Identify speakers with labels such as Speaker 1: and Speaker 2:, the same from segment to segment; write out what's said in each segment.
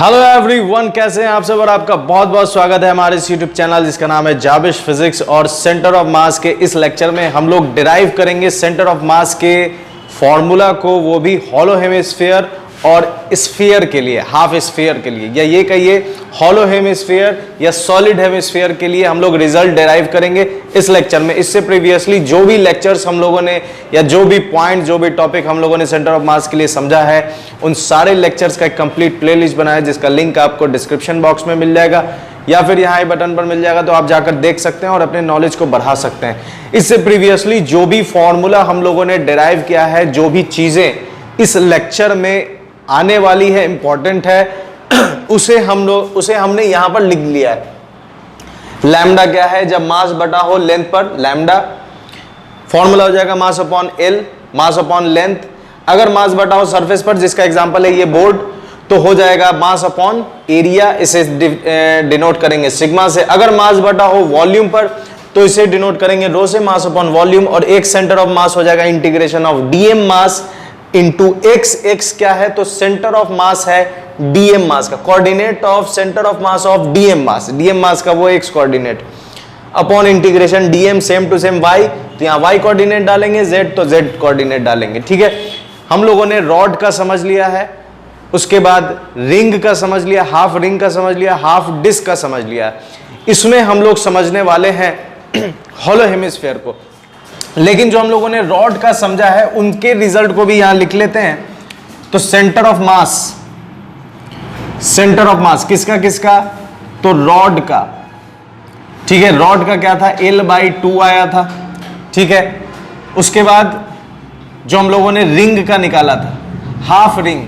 Speaker 1: Hello everyone, कैसे हैं आप सब। और आपका बहुत बहुत स्वागत है हमारे इस यूट्यूब चैनल जिसका नाम है जाबिश फिजिक्स। और सेंटर ऑफ मास के इस लेक्चर में हम लोग डिराइव करेंगे सेंटर ऑफ मास के फॉर्मूला को, वो भी हॉलो हेमिस्फीयर और स्फीयर के लिए, हाफ स्फीयर के लिए, या ये कहिए हॉलो हेमिस्फीयर या सॉलिड हेमिस्फीयर के लिए हम लोग रिजल्ट डिराइव करेंगे इस लेक्चर में। इससे प्रीवियसली जो भी लेक्चर्स हम लोगों ने या जो भी पॉइंट, जो भी टॉपिक हम लोगों ने सेंटर ऑफ मास के लिए समझा है, उन सारे लेक्चर्स का एक कंप्लीट प्लेलिस्ट बनाया है जिसका लिंक आपको डिस्क्रिप्शन बॉक्स में मिल जाएगा या फिर यहाँ आई बटन पर मिल जाएगा, तो आप जाकर देख सकते हैं और अपने नॉलेज को बढ़ा सकते हैं। इससे प्रीवियसली जो भी फॉर्मूला हम लोगों ने डिराइव किया है, जो भी चीजें इस लेक्चर में आने वाली है, इंपॉर्टेंट है, उसे हमने यहां पर लिख लिया है। लैम्डा क्या है? जब मास बटा हो लेंथ पर, लैम्डा फॉर्मूला हो जाएगा mass upon L, mass upon length. अगर मास बटा हो सरफेस पर, जिसका एग्जांपल है ये बोर्ड, तो हो जाएगा मास अपॉन एरिया, इसे डिनोट करेंगे सिग्मा से। अगर मास बटा हो वॉल्यूम पर, तो इसे डिनोट करेंगे रो से, मास अपॉन वॉल्यूम। और एक सेंटर ऑफ मास हो जाएगा integration of d m mass into x. X क्या है? तो सेंटर ऑफ मास है डीएम मास का, coordinate of centre of mass of d m mass, d m mass का वो x coordinate, upon integration d m same to same y, तो यहां y coordinate डालेंगे, जेड तो जेड कोऑर्डिनेट डालेंगे। ठीक है, हम लोगों ने रॉड का समझ लिया है, उसके बाद रिंग का समझ लिया, हाफ रिंग का समझ लिया, हाफ डिस्क का समझ लिया। इसमें हम लोग समझने वाले हैं हॉलो हेमिस्फीयर को। लेकिन जो हम लोगों ने रॉड का समझा है उनके रिजल्ट को भी यहां लिख लेते हैं। तो centre of mass, centre of मास किसका किसका? तो रॉड का। ठीक है, रॉड का क्या था? L/2 आया था। ठीक है, उसके बाद जो हम लोगों ने रिंग का निकाला था, हाफ रिंग।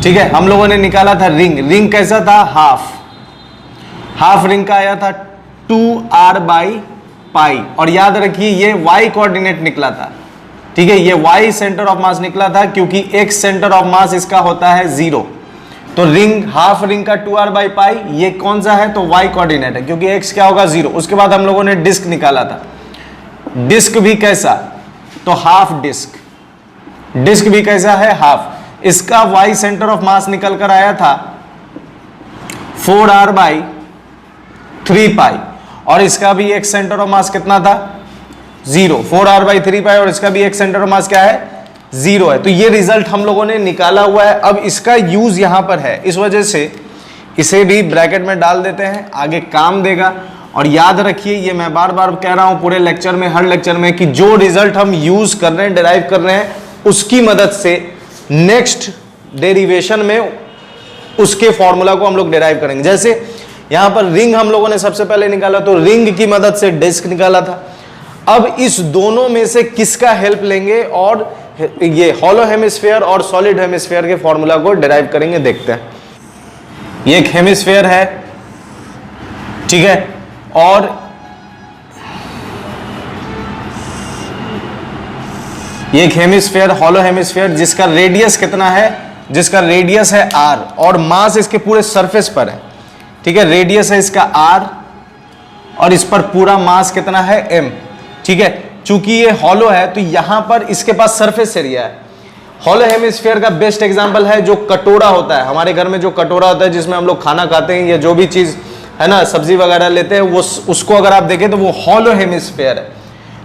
Speaker 1: ठीक है, हम लोगों ने निकाला था रिंग। रिंग कैसा था? हाफ। हाफ रिंग का आया था 2r/पाई। और याद रखिए ये y कोऑर्डिनेट निकला था। ठीक है, ये y सेंटर ऑफ मास निकला था क्योंकि x सेंटर ऑफ मास इसका होता है 0। तो रिंग, हाफ रिंग का 2r/पाई, ये कौन सा है? तो y कोऑर्डिनेट है क्योंकि x क्या होगा? 0। उसके बाद हम लोगों ने डिस्क निकाला था। डिस्क भी कैसा? तो हाफ डिस्क। डिस्क भी कैसा है? हाफ। इसका y सेंटर ऑफ मास निकल कर आया था 4r/3 पाई। और इसका भी एक सेंटर ऑफ मास कितना था? 0। 4r/3 पाई। और इसका भी एक सेंटर ऑफ मास क्या है? 0 है। तो ये रिजल्ट हम लोगों ने निकाला हुआ है। अब इसका यूज यहां पर है, इस वजह से इसे भी ब्रैकेट में डाल देते हैं, आगे काम देगा। और याद रखिए, ये मैं बार बार कह रहा हूं पूरे लेक्चर में, हर लेक्चर में, कि जो रिजल्ट हम यूज कर रहे हैं, डिराइव कर रहे हैं, उसकी मदद से नेक्स्ट डेरिवेशन में उसके फॉर्मूला को हम लोग डिराइव करेंगे। जैसे यहां पर रिंग हम लोगों ने सबसे पहले निकाला, तो रिंग की मदद से डिस्क निकाला था। अब इस दोनों में से किसका हेल्प लेंगे और ये हॉलो हेमिस्फीयर और सॉलिड हेमिस्फीयर के फॉर्मूला को डिराइव करेंगे, देखते हैं। ये एक हेमिस्फीयर है, ठीक है, और ये एक हेमिस्फीयर, हॉलो हेमिस्फीयर, जिसका रेडियस कितना है? जिसका रेडियस है r और मास इसके पूरे सरफेस पर है। ठीक है, रेडियस है इसका r और इस पर पूरा मास कितना है? m। ठीक है, चूंकि ये हॉलो है तो यहां पर इसके पास सरफेस एरिया है। हॉलो हेमिस्फीयर का बेस्ट एग्जांपल है जो कटोरा होता है, हमारे घर में जो कटोरा होता है जिसमें हम लोग खाना खाते हैं या जो भी चीज है ना, सब्जी वगैरह लेते हैं, वो उसको अगर आप देखें तो वो हॉलो हेमिस्फीयर है।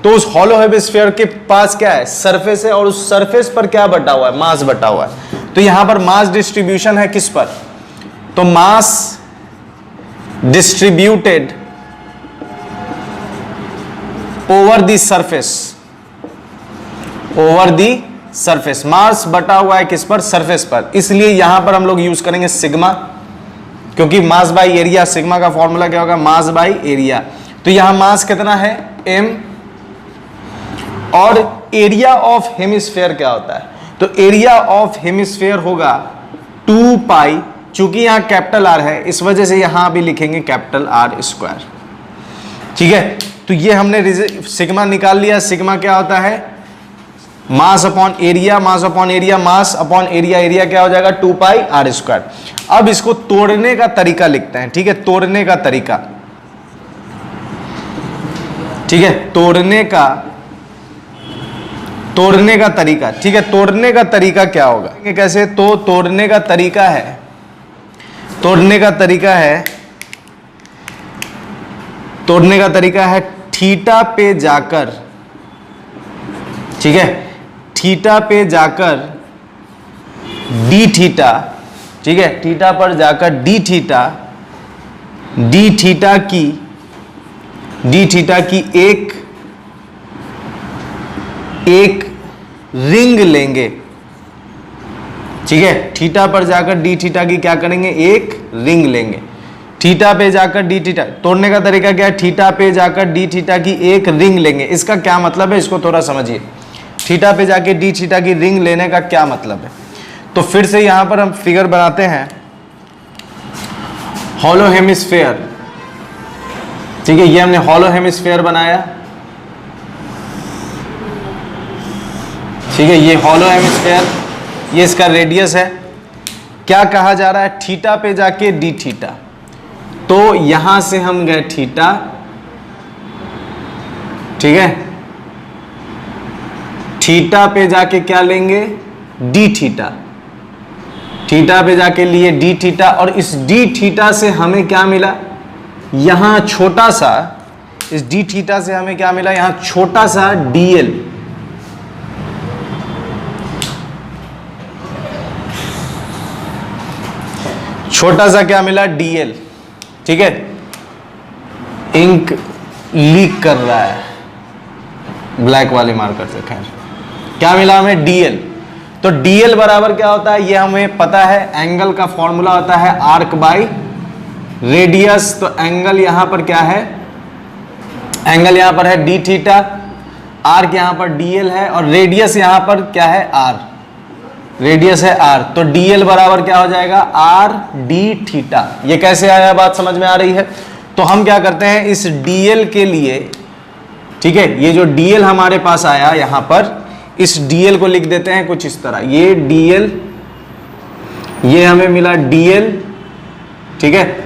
Speaker 1: तो उस हॉलो हेमिस्फीयर के पास क्या है? सरफेस है, और उस सरफेस पर क्या बटा हुआ है? मास बटा हुआ है। तो यहां पर मास डिस्ट्रीब्यूशन है किस पर? तो mass distributed over the surface, over the surface. Mass बटा हुआ है किस पर? सरफेस पर। इसलिए यहां पर हम लोग यूज करेंगे सिग्मा, क्योंकि मास बाय एरिया, सिग्मा का फॉर्मूला क्या होगा? Mass by area. तो यहां मास कितना है? m। और एरिया ऑफ हेमिस्फीयर क्या होता है? तो एरिया ऑफ हेमिस्फीयर होगा 2 पाई। चूंकि यहां कैपिटल R है, इस वजह से यहां भी लिखेंगे कैपिटल R स्क्वायर। ठीक है, तो ये हमने सिग्मा निकाल लिया। सिग्मा क्या होता है? Mass upon area, mass upon area, mass upon area, area क्या हो जाएगा? 2 पाई R स्क्वायर। अब इसको तोड़ने का तरीका लिखते हैं। ठीक है, तोड़ने का तरीका, ठीक है, तोड़ने का तोड़ने का तरीका, ठीक है, तोड़ने का तरीका क्या होगा, कैसे? तो तोड़ने का तरीका है तोड़ने का तरीका है थीटा पे जाकर, ठीक है, थीटा पे जाकर डी थीटा, ठीक है, थीटा पर जाकर डी थीटा की एक रिंग लेंगे, ठीक है, थीटा पर जाकर डी थीटा की क्या करेंगे, एक रिंग लेंगे। थीटा पे जाकर डी थीटा, तोड़ने का तरीका क्या है, थीटा पे जाकर डी थीटा की एक रिंग लेंगे। इसका क्या मतलब है, इसको थोड़ा समझिए। थीटा पे जाके डी थीटा की रिंग लेने का क्या मतलब है। तो फिर से यहां पर हम फिगर बनाते हैं, हॉलो हेमिस्फेयर, ठीक है, ये हमने हॉलो हेमिस्फेयर बनाया, ठीक है, ये हॉलो हेमिस्फेयर, ये इसका रेडियस है। क्या कहा जा रहा है, थीटा पे जाके डी थीटा, तो यहां से हम गए थीटा, ठीक है, थीटा पे जाके क्या लेंगे, डी थीटा, थीटा पे जाके लिए डी थीटा, और इस डी थीटा से हमें क्या मिला, यहां छोटा सा, इस डी थीटा से हमें क्या मिला, यहां छोटा सा डीएल, छोटा सा क्या मिला, डीएल, ठीक है, इंक लीक कर रहा है ब्लैक वाले मार्कर से, खैर क्या मिला हमें, डीएल। तो डीएल बराबर क्या होता है, ये हमें पता है, एंगल का फॉर्मूला होता है आर्क बाई रेडियस। तो एंगल यहां पर क्या है, एंगल यहां पर है डी थीटा, आर्क यहां पर डीएल है, और रेडियस यहां पर क्या है, आर, रेडियस है आर। तो डीएल बराबर क्या हो जाएगा, आर डी थीटा। ये कैसे आया, बात समझ में आ रही है। तो हम क्या करते हैं, इस डीएल के लिए, ठीक है, ये जो डीएल हमारे पास आया यहां पर, इस डीएल को लिख देते हैं कुछ इस तरह, ये डीएल, ये हमें मिला डीएल, ठीक है,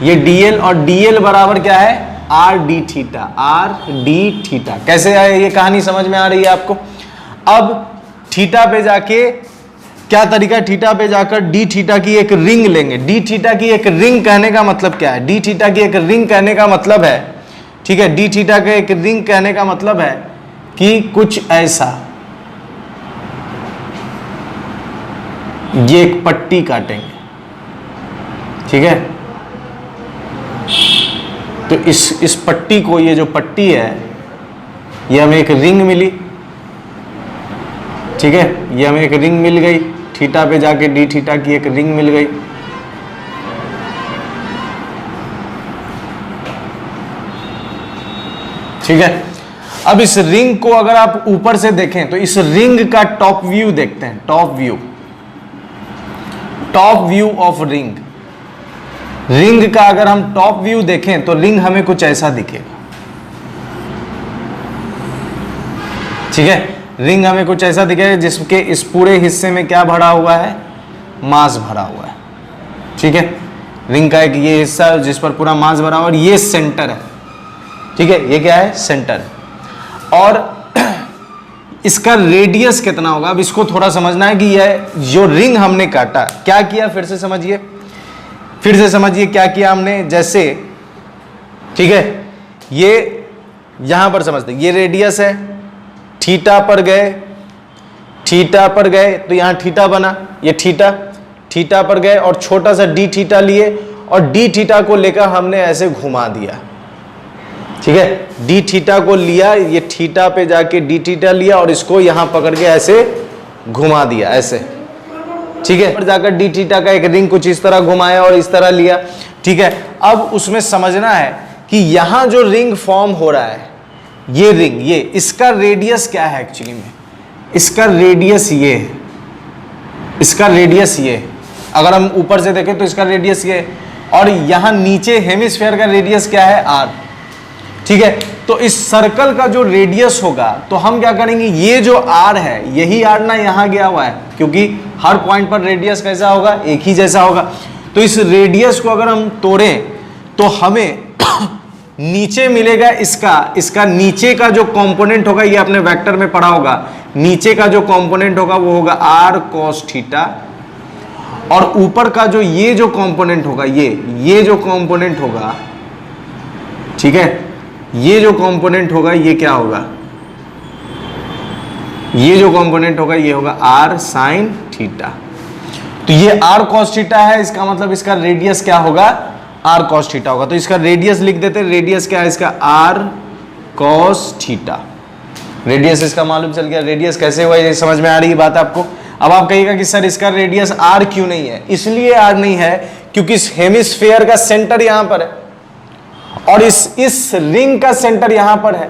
Speaker 1: ये डीएल, और डीएल बराबर क्या है, are d theta, are d theta. कैसे आया, ये कहानी समझ में आ रही है आपको। अब थीटा पे जाके क्या तरीका है, थीटा पे जाकर डी थीटा की एक रिंग लेंगे। डी थीटा की एक रिंग कहने का मतलब क्या है, डी थीटा की एक रिंग कहने का मतलब है, ठीक है, डी थीटा का एक रिंग कहने का मतलब है कि कुछ ऐसा, ये एक पट्टी काटेंगे, ठीक है, तो इस पट्टी को, ये जो पट्टी है, ये हमें एक रिंग मिली, ठीक है, ये हमें एक रिंग मिल गई, थीटा पे जाके डी थीटा की एक रिंग मिल गई। ठीक है, अब इस रिंग को अगर आप ऊपर से देखें तो इस रिंग का टॉप व्यू देखते हैं, top view of ring. Ring का अगर हम टॉप व्यू देखें तो रिंग हमें कुछ ऐसा दिखेगा, ठीक है, रिंग हमें कुछ ऐसा दिखेगा जिसके इस पूरे हिस्से में क्या भरा हुआ है, मास भरा हुआ है, ठीक है, रिंग का एक ये हिस्सा जिस पर पूरा मास भरा हुआ है, ये सेंटर है, ठीक है, ये क्या है, सेंटर है। और इसका रेडियस कितना होगा, अब इसको थोड़ा समझना है कि यह जो रिंग हमने काटा, क्या किया, फिर से समझिए क्या किया हमने। जैसे, ठीक है, ये यहां पर समझते, ये रेडियस है, थीटा पर गए तो यहां थीटा बना, ये थीटा पर गए और छोटा सा डी थीटा लिए, और डी थीटा को लेकर हमने ऐसे घुमा दिया, ठीक है, डी थीटा को लिया, ये थीटा पे जाके डी थीटा लिया और इसको यहां पकड़ के ऐसे घुमा दिया, ऐसे, ठीक है, पर जाकर डी थीटा का एक रिंग कुछ इस तरह घुमाया और इस तरह लिया, ठीक है। अब उसमें समझना है कि यहां जो रिंग फॉर्म हो रहा है, ये रिंग, ये इसका रेडियस क्या है, एक्चुअली में इसका रेडियस ये है, इसका रेडियस ये, अगर हम ऊपर से देखें तो इसका रेडियस ये, और यहां नीचे हेमिस्फीयर का रेडियस क्या है, आर, ठीक है। तो इस सर्कल का जो रेडियस होगा, तो हम क्या करेंगे, ये जो आर है, यही आर ना यहां गया हुआ है, क्योंकि हर पॉइंट पर रेडियस कैसा होगा, एक ही जैसा होगा। तो इस रेडियस को अगर हम तोड़ें तो हमें नीचे मिलेगा इसका नीचे का जो कंपोनेंट होगा, ये आपने वेक्टर में पढ़ा होगा, नीचे का जो कंपोनेंट होगा वो होगा आर कॉस थीटा, और ऊपर का जो ये जो कंपोनेंट होगा, ये जो कंपोनेंट होगा, ठीक है, ये जो कंपोनेंट होगा ये क्या होगा, ये जो कंपोनेंट होगा ये होगा r sin थीटा। तो ये r cos थीटा है, इसका मतलब इसका रेडियस क्या होगा, r cos थीटा होगा। तो इसका रेडियस लिख देते हैं, रेडियस क्या है इसका, r cos थीटा। रेडियस इसका मालूम चल गया। रेडियस कैसे हुआ ये समझ में आ रही है बात आपको। अब आप कहिएगा कि सर इसका रेडियस r क्यों नहीं है। इसलिए r नहीं है क्योंकि इस हेमिस्फीयर का सेंटर यहां पर है और इस रिंग का सेंटर यहां पर है।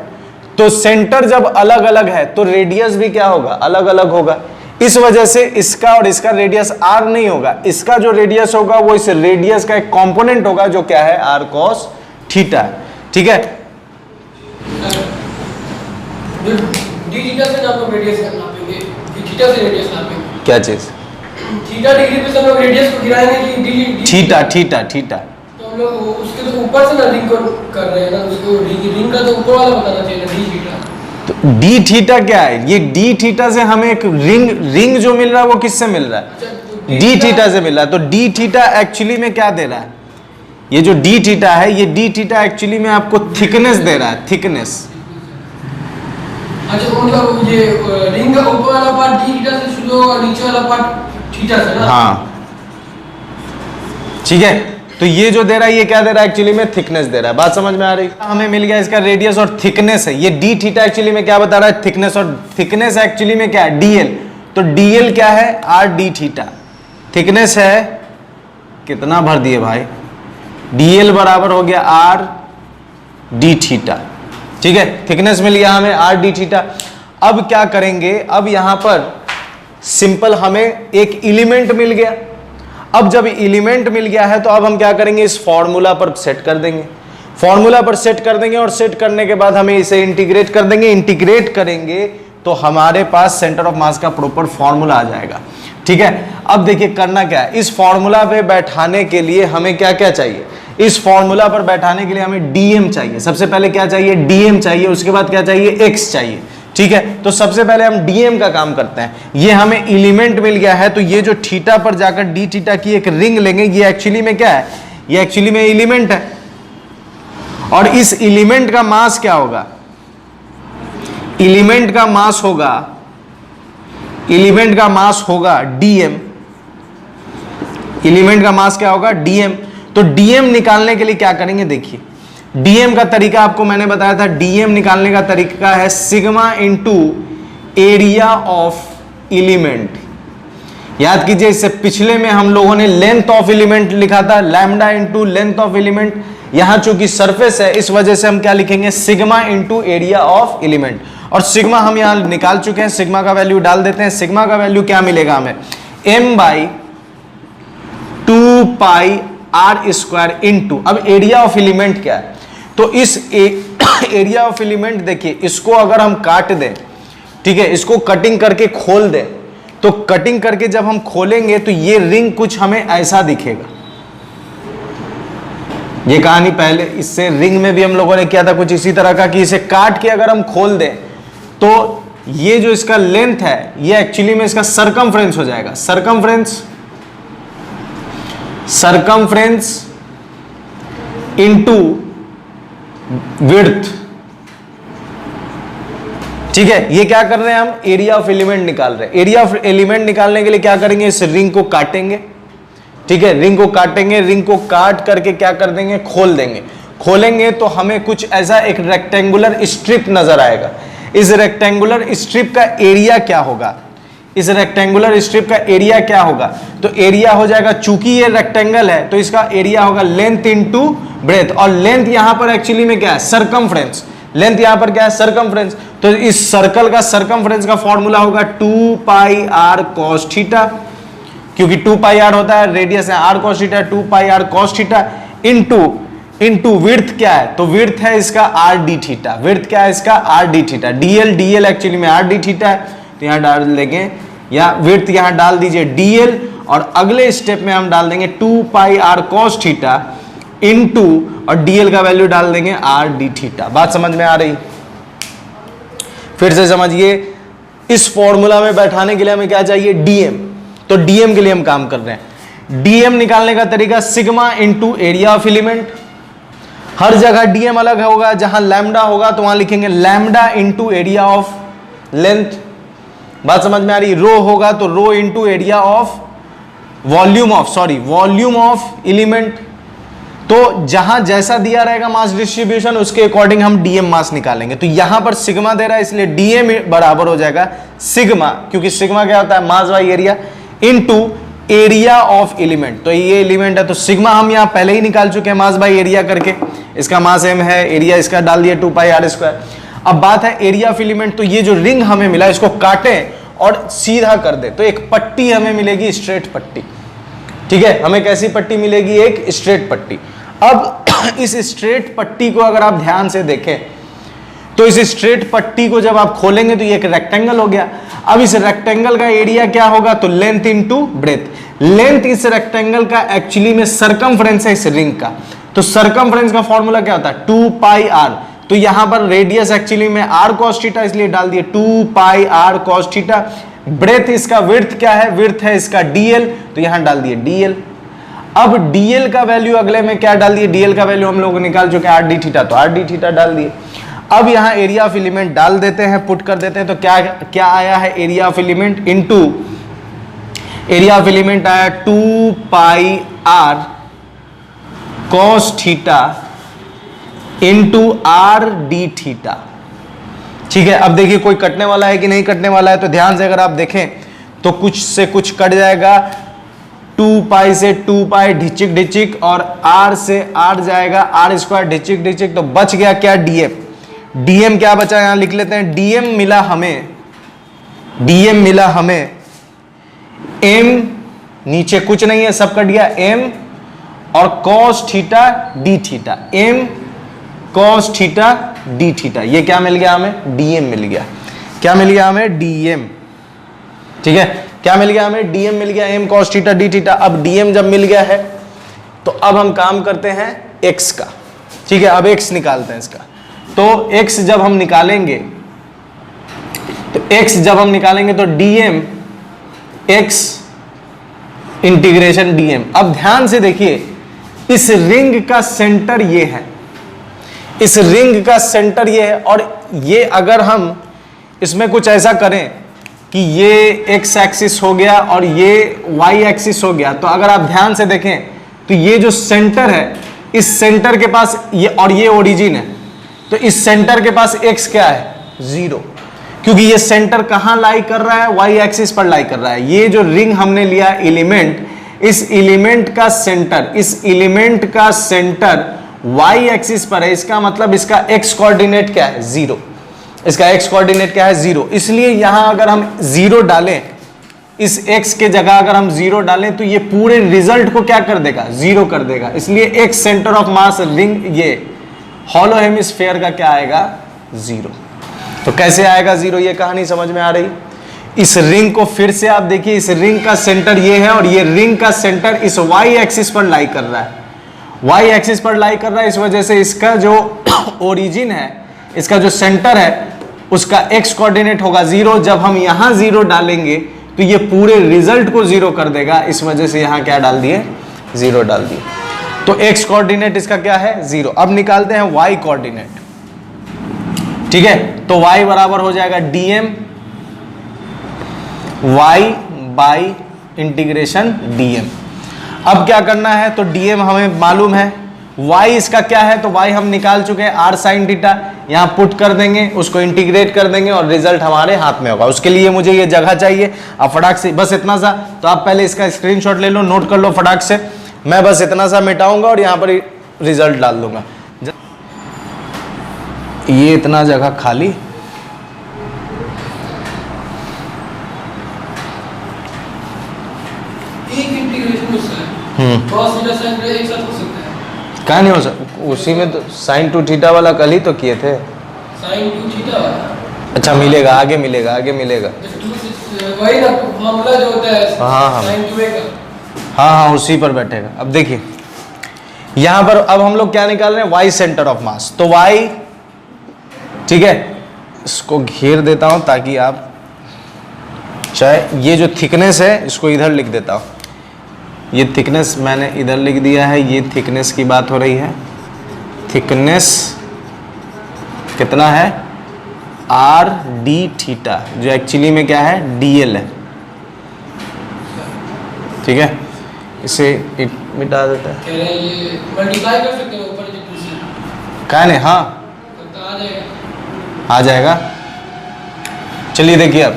Speaker 1: तो सेंटर जब अलग अलग है तो रेडियस भी क्या होगा, अलग अलग होगा। इस वजह से इसका और इसका रेडियस r नहीं होगा। इसका जो रेडियस होगा वो इस रेडियस का एक कंपोनेंट होगा जो क्या है, r cos थीटा। ठीक है,
Speaker 2: डी थीटा से हम लोग रेडियस नापेंगे, डी थीटा से रेडियस नापेंगे।
Speaker 1: क्या चीज,
Speaker 2: थीटा डिग्री पे से हम लोग रेडियस को गिराएंगे कि डी
Speaker 1: थीटा थीटा थीटा।
Speaker 2: तो हम लोग उसके तो ऊपर से ना रिंग को कर रहे हैं ना, उसको रिंग का तो ऊपर वाला बताना चाहिए ना, डी थीटा।
Speaker 1: तो डी थीटा क्या है, ये डी थीटा से हमें एक रिंग जो मिल रहा है वो किससे मिल रहा है, डी थीटा से मिल रहा है। तो डी थीटा एक्चुअली में क्या दे रहा है, ये जो डी थीटा है, ये डी थीटा एक्चुअली में आपको थिकनेस दे रहा है, थिकनेस।
Speaker 2: अच्छा, मतलब ये रिंग का ऊपर वाला पार्ट डी थीटा से शुरू होगा और नीचे वाला पार्ट थीटा से ना।
Speaker 1: हाँ ठीक है, तो ये जो दे रहा है ये क्या दे रहा है, एक्चुअली में थिकनेस दे रहा है। बात समझ में आ रही है। हमें मिल गया इसका रेडियस और थिकनेस है। ये डी थीटा एक्चुअली में क्या बता रहा है, थिकनेस, और थिकनेस एक्चुअली में क्या है, डीएल। तो डीएल क्या है, आर डी थीटा। थिकनेस है कितना भर दिए भाई, डीएल बराबर हो गया आर डी थीटा। ठीक है, थिकनेस मिल गया हमें आर डी थीटा। अब क्या करेंगे, अब यहां पर सिंपल हमें एक एलिमेंट मिल गया। अब जब एलिमेंट मिल गया है तो अब हम क्या करेंगे, इस फॉर्मूला पर सेट कर देंगे। फॉर्मूला पर सेट कर देंगे और सेट करने के बाद हमें इसे इंटीग्रेट कर देंगे। इंटीग्रेट करेंगे तो हमारे पास सेंटर ऑफ मास का प्रॉपर फॉर्मूला आ जाएगा। ठीक है, अब देखिए करना क्या है, इस फॉर्मूला पे बैठाने के लिए हमें क्या क्या चाहिए, इस फॉर्मूला पर बैठाने के लिए हमें डीएम चाहिए। सबसे पहले क्या चाहिए, डीएम चाहिए, उसके बाद क्या चाहिए, एक्स चाहिए। ठीक है, तो सबसे पहले हम डीएम का काम करते हैं। ये हमें एलिमेंट मिल गया है, तो ये जो थीटा पर जाकर डी थीटा की एक रिंग लेंगे। ये एक्चुअली में क्या है, ये एक्चुअली में एलिमेंट है और इस एलिमेंट का मास क्या होगा, एलिमेंट का मास होगा, एलिमेंट का मास होगा डीएम। एलिमेंट का मास क्या होगा, डीएम। तो डीएम निकालने के लिए क्या करेंगे, देखिए डीएम का तरीका आपको मैंने बताया था। डीएम निकालने का तरीका है sigma into area of element. याद कीजिए, इससे पिछले में हम लोगों ने लेंथ ऑफ एलिमेंट लिखा था, lambda into length of element. यहां चूंकि सरफेस है इस वजह से हम क्या लिखेंगे, sigma into area of element. और सिग्मा हम यहां निकाल चुके हैं, सिग्मा का वैल्यू डाल देते हैं। सिग्मा का वैल्यू क्या मिलेगा हमें, m by 2 pi r square into, अब एरिया ऑफ एलिमेंट क्या है, तो इस एरिया ऑफ एलिमेंट देखिए, इसको अगर हम काट दें, ठीक है, इसको कटिंग करके खोल दें, तो कटिंग करके जब हम खोलेंगे तो ये रिंग कुछ हमें ऐसा दिखेगा। ये कहानी पहले इससे रिंग में भी हम लोगों ने किया था कुछ इसी तरह का, कि इसे काट के अगर हम खोल दें तो ये जो इसका लेंथ है ये एक्चुअली में इसका सरकमफ्रेंस हो जाएगा। Circumference into width. ठीक है, ये क्या कर रहे हैं हम, एरिया ऑफ एलिमेंट निकाल रहे हैं। एरिया ऑफ एलिमेंट निकालने के लिए क्या करेंगे, इस रिंग को काटेंगे। ठीक है, रिंग को काटेंगे, रिंग को काट करके क्या कर देंगे, खोल देंगे। खोलेंगे तो हमें कुछ ऐसा एक रेक्टेंगुलर स्ट्रिप नजर आएगा। इस रेक्टेंगुलर स्ट्रिप का एरिया क्या होगा, इस रेक्टेंगुलर स्ट्रिप का एरिया क्या होगा, तो एरिया हो जाएगा, चूंकि ये रेक्टेंगल है तो इसका एरिया होगा लेंथ इनटू ब्रेथ। और लेंथ यहां पर एक्चुअली में क्या है, सरकमफ्रेंस। लेंथ यहां पर क्या है, सरकमफ्रेंस। तो इस सर्कल का सरकमफ्रेंस का फॉर्मूला होगा 2 पाई आर कॉस थीटा, क्योंकि 2 पाई आर होता है, रेडियस है r cos theta, 2 pi r cos theta into width क्या है, तो विड्थ है इसका आर डी थीटा। विड्थ क्या है इसका, are d theta. DL actually में आर डी थीटा है, तो यहां डाल लेंगे, या विड्थ यहां डाल दीजिए डीएल, और अगले स्टेप में हम डाल देंगे 2 pi r cos theta into, और डीएल का वैल्यू डाल देंगे आर डी थीटा। बात समझ में आ रही, फिर से समझिए, इस फॉर्मूला में बैठाने के लिए हमें क्या चाहिए, डीएम। तो डीएम के लिए हम काम कर रहे हैं। डीएम निकालने का तरीका sigma into area of element. हर जगह डीएम अलग होगा, जहां लैम्डा होगा तो वहां लिखेंगे lambda into area of length. बात समझ में आ रही? रो होगा तो rho into area of volume of element. तो जहां जैसा दिया रहेगा मास डिस्ट्रीब्यूशन, उसके अकॉर्डिंग हम डीएम मास निकालेंगे। तो यहां पर सिग्मा दे रहा है, इसलिए डीएम बराबर हो जाएगा सिग्मा, क्योंकि सिग्मा क्या होता है? Mass by area into area of element. तो ये एलिमेंट है तो सिग्मा हम यहां पहले ही निकाल चुके हैं मास बाई एरिया करके। इसका मास m है, एरिया इसका डाल दिया 2 पाई आर स्क्वायर। अब बात है एरिया ऑफ एलिमेंट। तो ये जो रिंग हमें मिला इसको काटें और सीधा कर दे तो एक पट्टी हमें मिलेगी, स्ट्रेट पट्टी। ठीक है, हमें कैसी पट्टी मिलेगी? एक स्ट्रेट पट्टी। अब इस स्ट्रेट पट्टी को अगर आप ध्यान से देखें तो इस स्ट्रेट पट्टी को जब आप खोलेंगे तो ये एक रेक्टेंगल हो गया। अब इस रेक्टेंगल का एरिया क्या होगा? तो लेंथ इनटू ब्रेथ। लेंथ इस रेक्टेंगल का एक्चुअली में सरकमफ्रेंस है इस रिंग का। तो सरकमफ्रेंस का फॉर्मूला क्या होता है? 2 पाई आर। तो यहां पर रेडियस एक्चुअली में आर कॉस थीटा, इसलिए डाल दिए 2 pi r cos theta. Breath इसका विड्थ क्या है? विड्थ है इसका डीएल, तो यहां डाल दिए डीएल। अब डीएल का वैल्यू अगले में क्या डाल दिए? डीएल का वैल्यू हम लोग निकाल चुके हैं आर डी थीटा, तो आर डी थीटा डाल दिए। अब यहां एरिया ऑफ एलिमेंट डाल देते हैं, पुट कर देते हैं। तो क्या क्या आया है? Area of element into area of element आया 2 pi r cos theta into r d theta. ठीक है, अब देखिए कोई कटने वाला है कि नहीं कटने वाला है? तो ध्यान से अगर आप देखें तो कुछ से कुछ कट जाएगा, 2 पाई से 2 पाई ढिचिक ढिचिक, और r से r जाएगा r स्क्वायर ढिचिक ढिचिक। तो बच गया क्या? डीएम। डीएम क्या बचा? यहां लिख लेते हैं। डीएम मिला हमें m, नीचे कुछ नहीं है, सब कट गया, m और cos theta d theta, m cos theta d theta. ये क्या मिल गया हमें? डीएम मिल गया। क्या मिल गया हमें? डीएम। ठीक है, क्या मिल गया हमें? डीएम मिल गया, m cos theta d theta. अब डीएम जब मिल गया है तो अब हम काम करते हैं x का। ठीक है, अब x निकालते हैं इसका। तो x जब हम निकालेंगे तो डीएम x इंटीग्रेशन डीएम। अब ध्यान से देखिए, इस रिंग का सेंटर ये है, इस रिंग का सेंटर ये है, और ये अगर हम इसमें कुछ ऐसा करें कि ये x एक्सिस हो गया और ये y एक्सिस हो गया, तो अगर आप ध्यान से देखें तो ये जो सेंटर है, इस सेंटर के पास ये और ये ओरिजिन है, तो इस सेंटर के पास x क्या है? 0, क्योंकि ये सेंटर कहां लाई कर रहा है? y एक्सिस पर लाई कर रहा है। ये जो रिंग हमने लिया एलिमेंट, इस एलिमेंट का सेंटर y एक्सिस पर है। इसका मतलब इसका x कोऑर्डिनेट क्या है? 0। इसका x कोऑर्डिनेट क्या है? 0। इसलिए यहां अगर हम 0 डालें, इस x के जगह अगर हम 0 डालें तो ये पूरे रिजल्ट को क्या कर देगा? 0 कर देगा। इसलिए x centre of mass ring, ये हॉलो हेमिस्फीयर का क्या आएगा? 0। तो कैसे आएगा 0? ये कहानी समझ में आ रही? इस रिंग को फिर से आप देखिए, इस रिंग का सेंटर ये है और ये रिंग का सेंटर इस y एक्सिस पर लाई कर रहा है, y एक्सिस पर लाई कर रहा है। इस वजह से इसका जो ओरिजिन है, इसका जो सेंटर है, उसका x कोऑर्डिनेट होगा 0। जब हम यहां 0 डालेंगे तो ये पूरे रिजल्ट को 0 कर देगा। इस वजह से यहां क्या डाल दिए? 0 डाल दिए। तो x कोऑर्डिनेट इसका क्या है? 0। अब निकालते हैं y कोऑर्डिनेट। ठीक है, तो y बराबर हो जाएगा dm y by integration dm। अब क्या करना है? तो dm हमें मालूम है, y इसका क्या है? तो y हम निकाल चुके हैं, r साइन थीटा। यहां पुट कर देंगे, उसको इंटीग्रेट कर देंगे और रिजल्ट हमारे हाथ में होगा। उसके लिए मुझे ये जगह चाहिए। अब फटाक से बस इतना सा, तो आप पहले इसका स्क्रीनशॉट ले लो, नोट कर लो फटाक से। मैं बस इतना सा मिटाऊंगा और यहां पर रिजल्ट डाल दूंगा। ये इतना जगह खाली,
Speaker 2: एक इंटीग्रेशन उससे cos थीटा sin थीटा एक साथ हो सकता है?
Speaker 1: कहाँ नहीं हो सकता? उसी में तो साइन 2 थीटा वाला कल ही तो किए थे।
Speaker 2: sin 2 थीटा वाला?
Speaker 1: अच्छा, मिलेगा आगे, मिलेगा आगे, मिलेगा।
Speaker 2: वही ना फॉर्मूला जो होता है
Speaker 1: हाँ
Speaker 2: sin 2a का।
Speaker 1: हाँ, उसी पर बैठेगा। अब देखिए यहां पर अब हम लोग क्या निकाल रहे हैं? y सेंटर ऑफ मास। तो y, ठीक है, इसको घेर देता हूं ताकि आप, चाहे ये जो थिकनेस है इसको इधर लिख देता हूं, ये थिकनेस मैंने इधर लिख दिया है, ये थिकनेस की बात हो रही है। थिकनेस कितना है, आर डी थीटा, जो एक्चुअली में क्या है, डीएल है। ठीक है, इसे मिटा देता है।
Speaker 2: कह रहे हैं ये मल्टीप्लाई कर सकते हैं ऊपर जो 2 से,
Speaker 1: क्या नहीं, हाँ
Speaker 2: तो आ जाएगा।
Speaker 1: आ जाएगा। चलिए देखिए अब,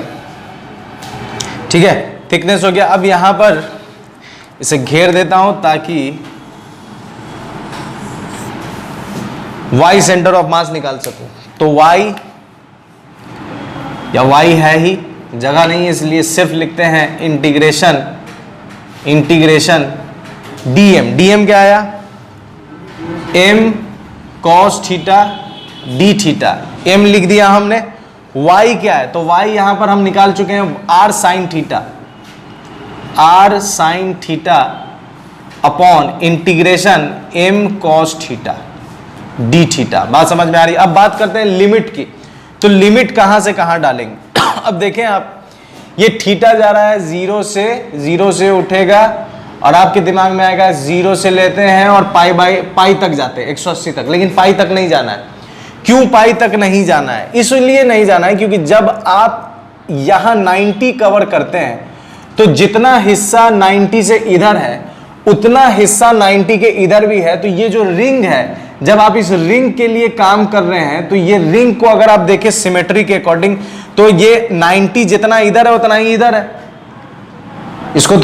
Speaker 1: ठीक है, थिकनेस हो गया। अब यहां पर इसे घेर देता हूं ताकि y सेंटर ऑफ मास निकाल सकूं। तो y या y है ही, जगह नहीं है इसलिए सिर्फ लिखते हैं इंटीग्रेशन dm क्या आया, m cos theta d theta, m लिख दिया हमने। y क्या है, तो y यहां पर हम निकाल चुके हैं r sin theta upon integration m cos theta d theta. बात समझ में आ रही है। अब बात करते हैं लिमिट की। तो लिमिट कहां से कहां डालेंगे अब देखें आप, ये थीटा जा रहा है 0 से उठेगा और आपके दिमाग में आएगा 0 से लेते हैं और पाई तक जाते हैं 180 तक, लेकिन पाई तक नहीं जाना है। क्यों पाई तक नहीं जाना है, इसलिए नहीं जाना है क्योंकि जब आप यहां 90 कवर करते हैं तो जितना हिस्सा 90 से इधर है उतना हिस्सा 90 के इधर भी है। तो ये जो रिंग है, जब आप इस रिंग के लिए काम कर रहे हैं तो ये रिंग को अगर आप देखें सिमेट्री के अकॉर्डिंग, तो ये 90 जितना इधर है उतना ही इधर है। इसको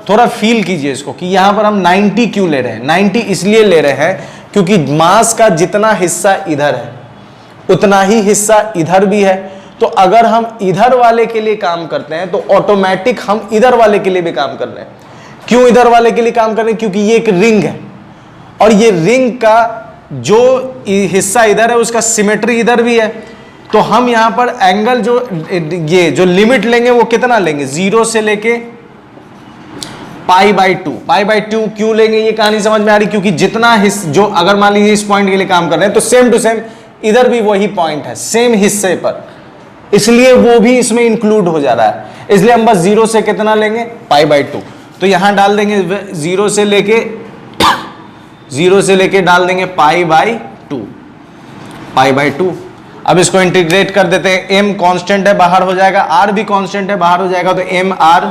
Speaker 1: थोड़ा फील कीजिए इसको कि यहां पर हम 90 क्यों ले रहे हैं। 90 इसलिए ले रहे हैं क्योंकि मास का जितना हिस्सा इधर है उतना ही हिस्सा इधर भी है। तो अगर हम इधर वाले के लिए काम करते हैं तो ऑटोमेटिक हम इधर वाले के लिए भी काम कर रहे हैं। क्यों इधर वाले के लिए काम कर रहे हैं, क्योंकि ये एक रिंग है और ये रिंग का जो हिस्सा इधर है उसका सिमेट्री इधर भी है। तो हम यहां पर एंगल जो लिमिट लेंगे वो कितना लेंगे, 0 से लेके π/2 क्यों लेंगे, ये कहानी समझ में आ रही। क्योंकि जितना जो अगर मान लीजिए इस पॉइंट के लिए काम कर रहे हैं तो सेम टू सेम इधर भी वही पॉइंट है सेम हिस्से पर, इसलिए वो भी इसमें इंक्लूड हो जा रहा है। इसलिए हम बस 0 से कितना लेंगे, π/2। तो यहां डाल देंगे 0 से लेके डाल देंगे π/2। अब इसको इंटीग्रेट कर देते हैं। m कांस्टेंट है बाहर हो जाएगा, r भी कांस्टेंट है बाहर हो जाएगा, तो mr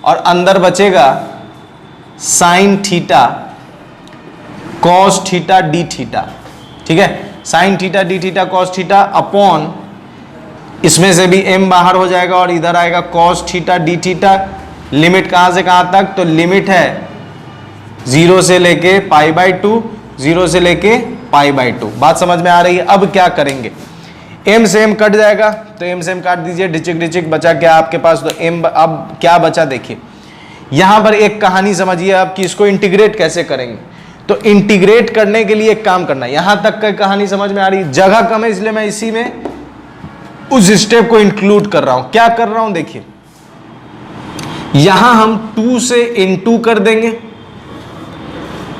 Speaker 1: और अंदर बचेगा sine theta cos theta d theta. ठीक है, sine theta d theta cos theta upon इसमें से भी m बाहर हो जाएगा और इधर आएगा cos theta d theta. Limit कहां से कहां तक, तो लिमिट है 0 से लेके π/2, 0 से लेके π/2। बात समझ में आ रही है। अब क्या करेंगे, m से m कट जाएगा तो m से m काट दीजिए, डिचिक बचा क्या आपके पास, तो m अब क्या बचा देखिए। यहां पर एक कहानी समझिए आप कि इसको इंटीग्रेट कैसे करेंगे। तो इंटीग्रेट करने के लिए एक काम करना है, यहां तक का कहानी समझ में आ रही। जगह कम है इसलिए मैं इसी में उस स्टेप को इंक्लूड कर रहा हूं। क्या कर रहा हूं देखिए, यहां हम 2 से इनटू कर देंगे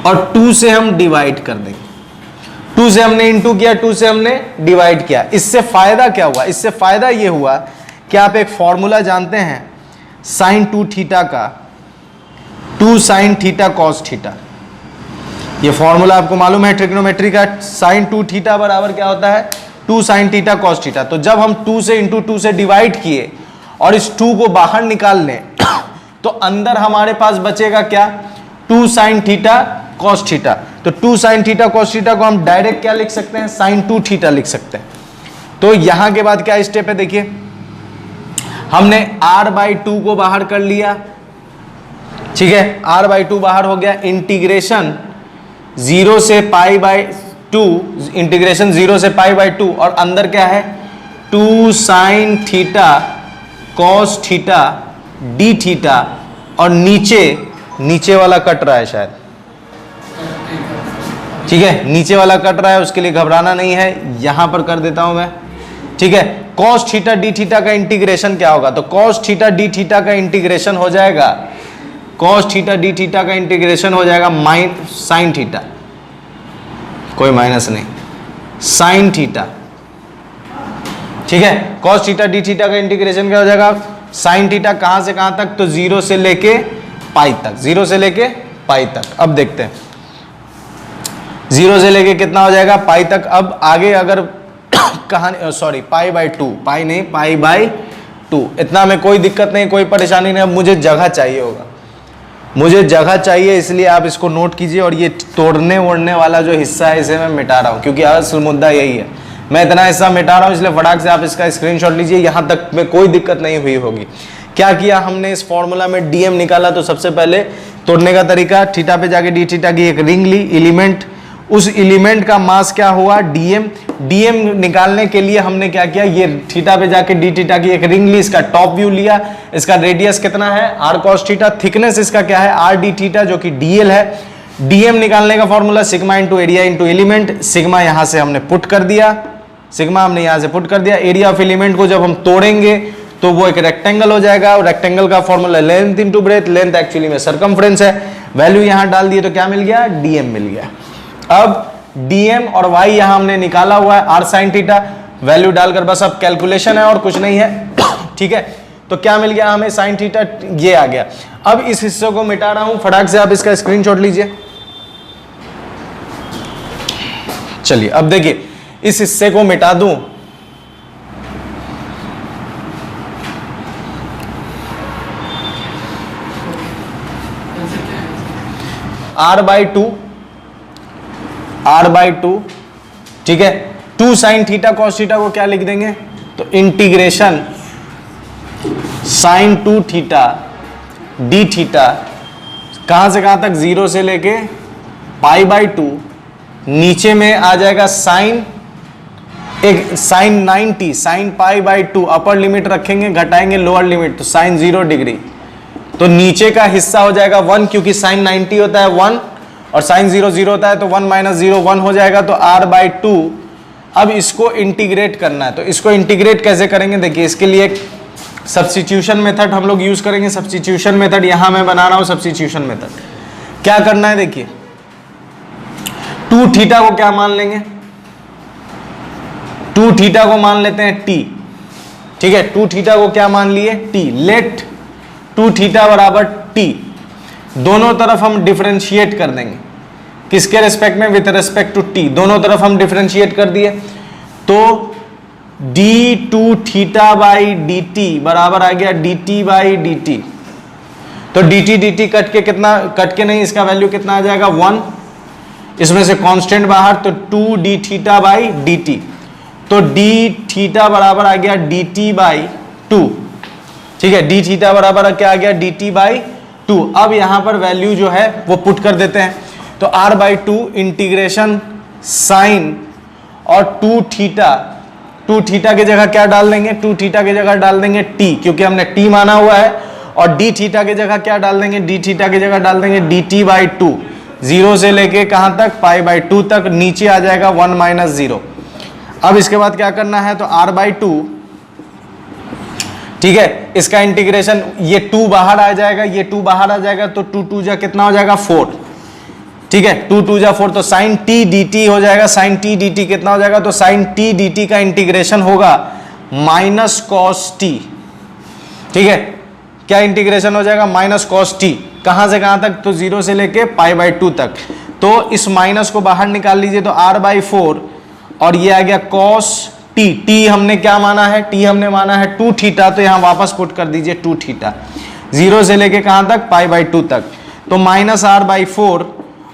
Speaker 1: और 2 से हम डिवाइड कर देंगे। 2 से हमने इनटू किया, 2 से हमने डिवाइड किया। इससे फायदा क्या हुआ, इससे फायदा ये हुआ कि आप एक फॉर्मूला जानते हैं साइन 2 थीटा का, 2 साइन थीटा कॉस थीटा। ये फॉर्मूला आपको मालूम है ट्रिग्नोमेट्री का, साइन 2 थीटा बराबर क्या होता है, 2 साइन थीटा कॉस थीटा। तो जब हम 2 से इंटू 2 से डिवाइड किए और इस 2 को बाहर निकाल लें तो अंदर हमारे पास बचेगा क्या, 2 साइन थीटा कॉस थीटा। तो 2 साइन थीटा कॉस थीटा को हम डायरेक्ट क्या लिख सकते हैं, साइन 2 थीटा लिख सकते हैं। तो यहां के बाद क्या स्टेप है देखिए, हमने r/2 को बाहर कर लिया। ठीक है, r/2 बाहर हो गया। इंटीग्रेशन 0 से π/2, इंटीग्रेशन 0 से π/2 और अंदर क्या है 2 sine theta cos theta d theta और नीचे वाला कट रहा है शायद। ठीक है, नीचे वाला कट रहा है, उसके लिए घबराना नहीं है, यहां पर कर देता हूं मैं। ठीक है, cos थीटा डी थीटा का इंटीग्रेशन क्या होगा, तो cos थीटा डी थीटा का इंटीग्रेशन हो जाएगा, cos थीटा डी थीटा का इंटीग्रेशन हो जाएगा साइन थीटा, कोई माइनस नहीं, साइन थीटा। ठीक है, cos थीटा डी थीटा का इंटीग्रेशन क्या हो जाएगा, साइन थीटा कहां से कहां तक, तो 0 से लेके पाई तक, 0 से लेके पाई तक। अब देखते हैं 0 से लेके कितना हो जाएगा पाई तक। अब आगे अगर कहानी सॉरी पाई बाई 2, पाई नहीं पाई बाई 2, इतना में कोई दिक्कत नहीं, कोई परेशानी नहीं। अब मुझे जगह चाहिए होगा, मुझे जगह चाहिए, इसलिए आप इसको नोट कीजिए। और ये तोड़ने वोड़ने वाला जो हिस्सा है इसे मैं मिटा रहा हूँ, क्योंकि असल मुद्दा यही है। मैं इतना हिस्सा मिटा रहा हूँ, इसलिए फटाक से आप इसका स्क्रीनशॉट लीजिए। यहाँ तक में कोई दिक्कत नहीं हुई होगी। क्या किया हमने इस फॉर्मूला में, डीएम निकाला। तो सबसे पहले तोड़ने का तरीका, थीटा पे जाके डी थीटा की एक रिंग ली, एलिमेंट, उस एलिमेंट का मास क्या हुआ डीएम। डीएम निकालने के लिए हमने क्या किया, ये थीटा पे जाके डी थीटा की एक रिंग ली, इसका टॉप व्यू लिया, इसका रेडियस कितना है आर कॉस थीटा, थिकनेस इसका क्या है आर डी थीटा जो कि डीएल है। डीएम निकालने का formula sigma into area into element. Sigma यहां से हमने पुट कर दिया, सिग्मा हमने यहां से पुट कर दिया। एरिया ऑफ एलिमेंट को जब हम तोड़ेंगे तो वो एक रेक्टेंगल हो जाएगा, और रेक्टेंगल का formula length into breadth, length actually में सरकमफ्रेंस है। वैल्यू यहां डाल दिए तो क्या मिल गया, डीएम मिल गया। अब डीएम और वाई यहां हमने निकाला हुआ है आर साइन थीटा, वैल्यू डालकर बस अब कैलकुलेशन है और कुछ नहीं है। ठीक है, तो क्या मिल गया हमें साइन थीटा, ये आ गया। अब इस हिस्से को मिटा रहा हूं, फटाक से आप इसका स्क्रीनशॉट लीजिए। चलिए अब देखिए इस हिस्से को मिटा दूं, आर बाई टू, ठीक है। 2 साइन थीटा कॉस थीटा को क्या लिख देंगे, तो integration sine 2 theta d theta, कहां से कहां तक, 0 से लेके पाई बाई 2, नीचे में आ जाएगा साइन एक sine 90, sine pi by 2, upper limit रखेंगे, घटाएंगे लोअर लिमिट तो साइन 0 डिग्री, तो नीचे का हिस्सा हो जाएगा 1, क्योंकि साइन 90 होता है 1 और साइन 0 0 होता है, तो 1 माइनस 0 1 हो जाएगा, तो r बाई 2। अब इसको इंटीग्रेट करना है, तो इसको इंटीग्रेट कैसे करेंगे, देखिए इसके लिए एक सब्स्टिट्यूशन मेथड हम लोग यूज करेंगे। सब्स्टिट्यूशन मेथड यहां मैं बना रहा हूं, सब्स्टिट्यूशन मेथड क्या करना है, देखिए 2 थीटा को क्या मान लेंगे, 2 थीटा को मान लेते हैं t, ठीक है। 2 थीटा को क्या मान लिए t, लेट 2 थीटा बराबर t, दोनों तरफ हम डिफरेंशिएट कर देंगे, किसके रेस्पेक्ट में, विथ रेस्पेक्ट टू t, दोनों तरफ हम डिफरेंशिएट कर दिए, तो d2 थीटा बाई dt बराबर आ गया dt बाई dt। तो dt कट के कितना, कट के नहीं, इसका वैल्यू कितना आ जाएगा 1, इसमें से कांस्टेंट बाहर, तो 2d थीटा बाई dt, तो d थीटा बराबर आ गया dt बाई 2, ठीक है। d थीटा बराबर क्या आ गया dt बाई 2। अब यहां पर वैल्यू जो है वो पुट कर देते हैं, तो r बाई 2 इंटीग्रेशन साइन और 2 थीटा की जगह क्या डाल देंगे, 2 थीटा की जगह डाल देंगे t, क्योंकि हमने t माना हुआ है, और d थीटा की जगह क्या डाल देंगे, d थीटा की जगह डाल देंगे dt बाई 2, 0 से लेके कहां तक, पाई बाई 2 तक, नीचे आ जाएगा 1 माइनस 0। अब इसके बाद क्या करना है, तो r बाई 2, ठीक है, इसका इंटीग्रेशन, ये 2 बाहर आ जाएगा, ये 2 बाहर आ जाएगा, तो 2 2 जा कितना हो जाएगा 4, ठीक है, 2 2 जा 4, तो साइन t dt हो जाएगा, साइन t dt कितना हो जाएगा, तो साइन t dt का इंटीग्रेशन होगा माइनस कॉस t, ठीक है। क्या इंटीग्रेशन हो जाएगा, माइनस कॉस t, कहां से कहां तक, तो 0 से लेके पाई बाई 2 तक, तो इस माइनस को बाहर निकाल लीजिए, तो r बाई 4, और ये आ गया कॉस t हमने क्या माना है, t हमने माना है 2 थीटा, तो यहां वापस पुट कर दीजिए 2 थीटा, 0 से लेके कहां तक, पाई बाई 2 तक, तो माइनस r बाई 4,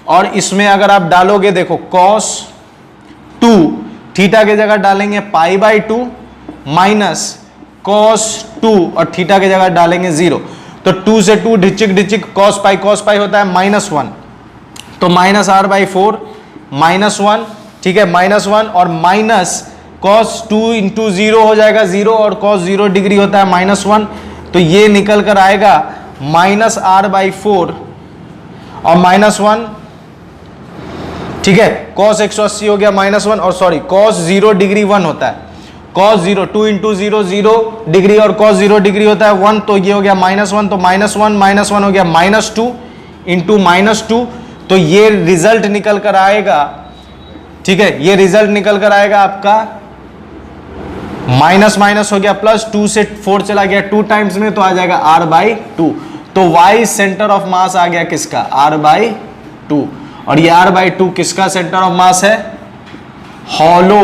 Speaker 1: और इसमें अगर आप डालोगे, देखो कॉस 2 थीटा की जगह डालेंगे पाई बाई 2 माइनस कॉस 2, और थीटा की जगह डालेंगे 0, तो 2 से 2 ढिचिक कॉस पाई होता है -1, तो माइनस r बाई 4 -1, ठीक है, -1, और माइनस कॉस 2 इंटू 0 हो जाएगा 0, और कॉस 0 डिग्री होता है -1, तो ये निकल कर आएगा माइनस r बाई 4 और -1, ठीक है। कॉस 180 हो गया -1, और सॉरी कॉस 0 डिग्री 1 होता है, कॉस 0 2 इंटू 0 0 डिग्री, और कॉस 0 डिग्री होता है 1, तो ये हो गया -1, तो -1 हो गया -2 इंटू -2, तो ये रिजल्ट निकल कर आएगा, ठीक है, ये रिजल्ट निकल कर आएगा आपका माइनस हो गया प्लस, 2 से 4 चला गया 2 टाइम्स में, तो आ जाएगा r बाई 2। तो y सेंटर ऑफ मास आ गया किसका, r/2, और ये r/2 किसका सेंटर ऑफ मास है, hollow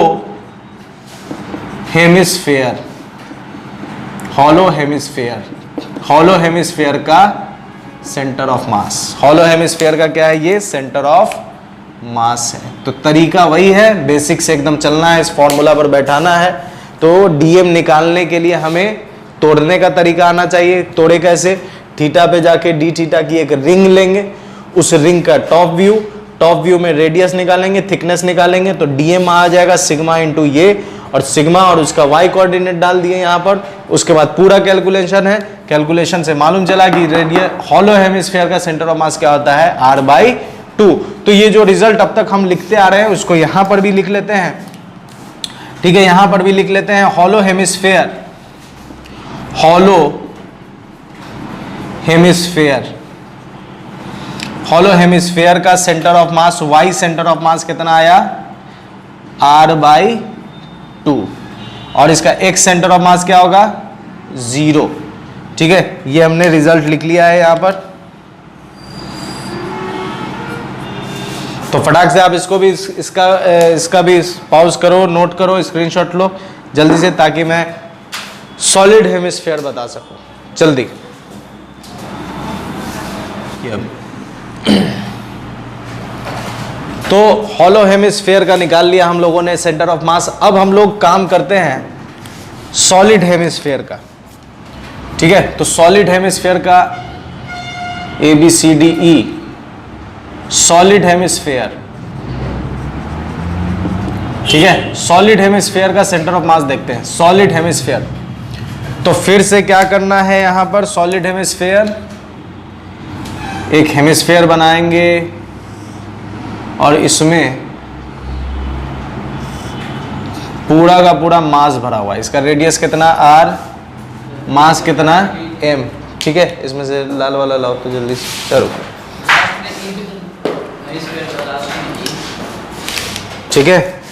Speaker 1: hemisphere, hollow hemisphere, hollow hemisphere का centre of mass, hollow hemisphere का क्या है, ये सेंटर ऑफ मास है। तो तरीका वही है, बेसिक से एकदम चलना है, इस फॉर्मूला पर बैठाना है। तो डीएम निकालने के लिए हमें तोड़ने का तरीका आना चाहिए। तोड़े कैसे, थीटा पे जाके डी थीटा की एक रिंग लेंगे, उस रिंग का टॉप व्यू में रेडियस निकालेंगे, थिकनेस निकालेंगे, तो डीएम आ जाएगा सिग्मा इंटू ये, और सिग्मा और उसका वाई कोऑर्डिनेट डाल दिए यहाँ पर। उसके बाद पूरा कैलकुलेशन है, कैलकुलेशन से मालूम चला कि रेडियस हॉलो हेमिस्फीयर का सेंटर ऑफ मास क्या होता है, r/2। तो ये जो रिजल्ट अब तक हम लिखते आ रहे हैं उसको यहां पर भी लिख लेते हैं, ठीक है, यहां पर भी लिख लेते हैं। Hollow hemisphere, hollow hemisphere, hollow hemisphere का centre of mass, y centre of mass कितना आया, r/2, और इसका एक्स सेंटर ऑफ मास क्या होगा, 0। ठीक है, ये हमने रिजल्ट लिख लिया है यहां पर। तो फटाक से आप इसको भी इसका भी पॉज करो, नोट करो, स्क्रीनशॉट लो जल्दी से, ताकि मैं सॉलिड हेमिस्फीयर बता सकूं जल्दी। तो हॉलो हेमिस्फीयर का निकाल लिया हम लोगों ने सेंटर ऑफ मास। अब हम लोग काम करते हैं सॉलिड हेमिस्फीयर का, ठीक है। तो सॉलिड हेमिस्फीयर का ABCDE, सॉलिड हेमिस्फीयर, ठीक है, सॉलिड हेमिस्फीयर का सेंटर ऑफ मास देखते हैं, सॉलिड हेमिस्फीयर। तो फिर से क्या करना है यहां पर, सॉलिड हेमिस्फीयर, एक हेमिस्फीयर बनाएंगे और इसमें पूरा का पूरा मास भरा हुआ है। इसका रेडियस कितना r, मास कितना m, ठीक है। इसमें से लाल वाला लाओ तो जल्दी से, चलो, ठीक है।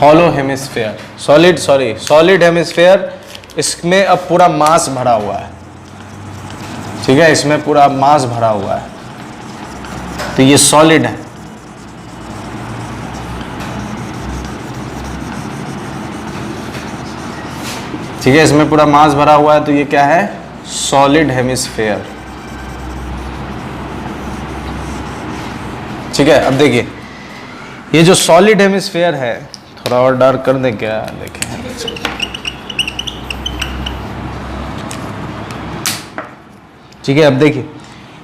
Speaker 1: हॉलो हेमिस्फीयर, सॉलिड हेमिस्फीयर, इसमें अब पूरा मास भरा हुआ है, ठीक है, इसमें पूरा मास भरा हुआ है, तो ये सॉलिड है। ठीक है, इसमें पूरा मास भरा हुआ है, तो ये क्या है, सॉलिड हेमिस्फीयर। ठीक है, अब देखिए ये जो सॉलिड हेमिस्फीयर है, थोड़ा और डार्क कर दें क्या, देखें, ठीक है। अब देखिए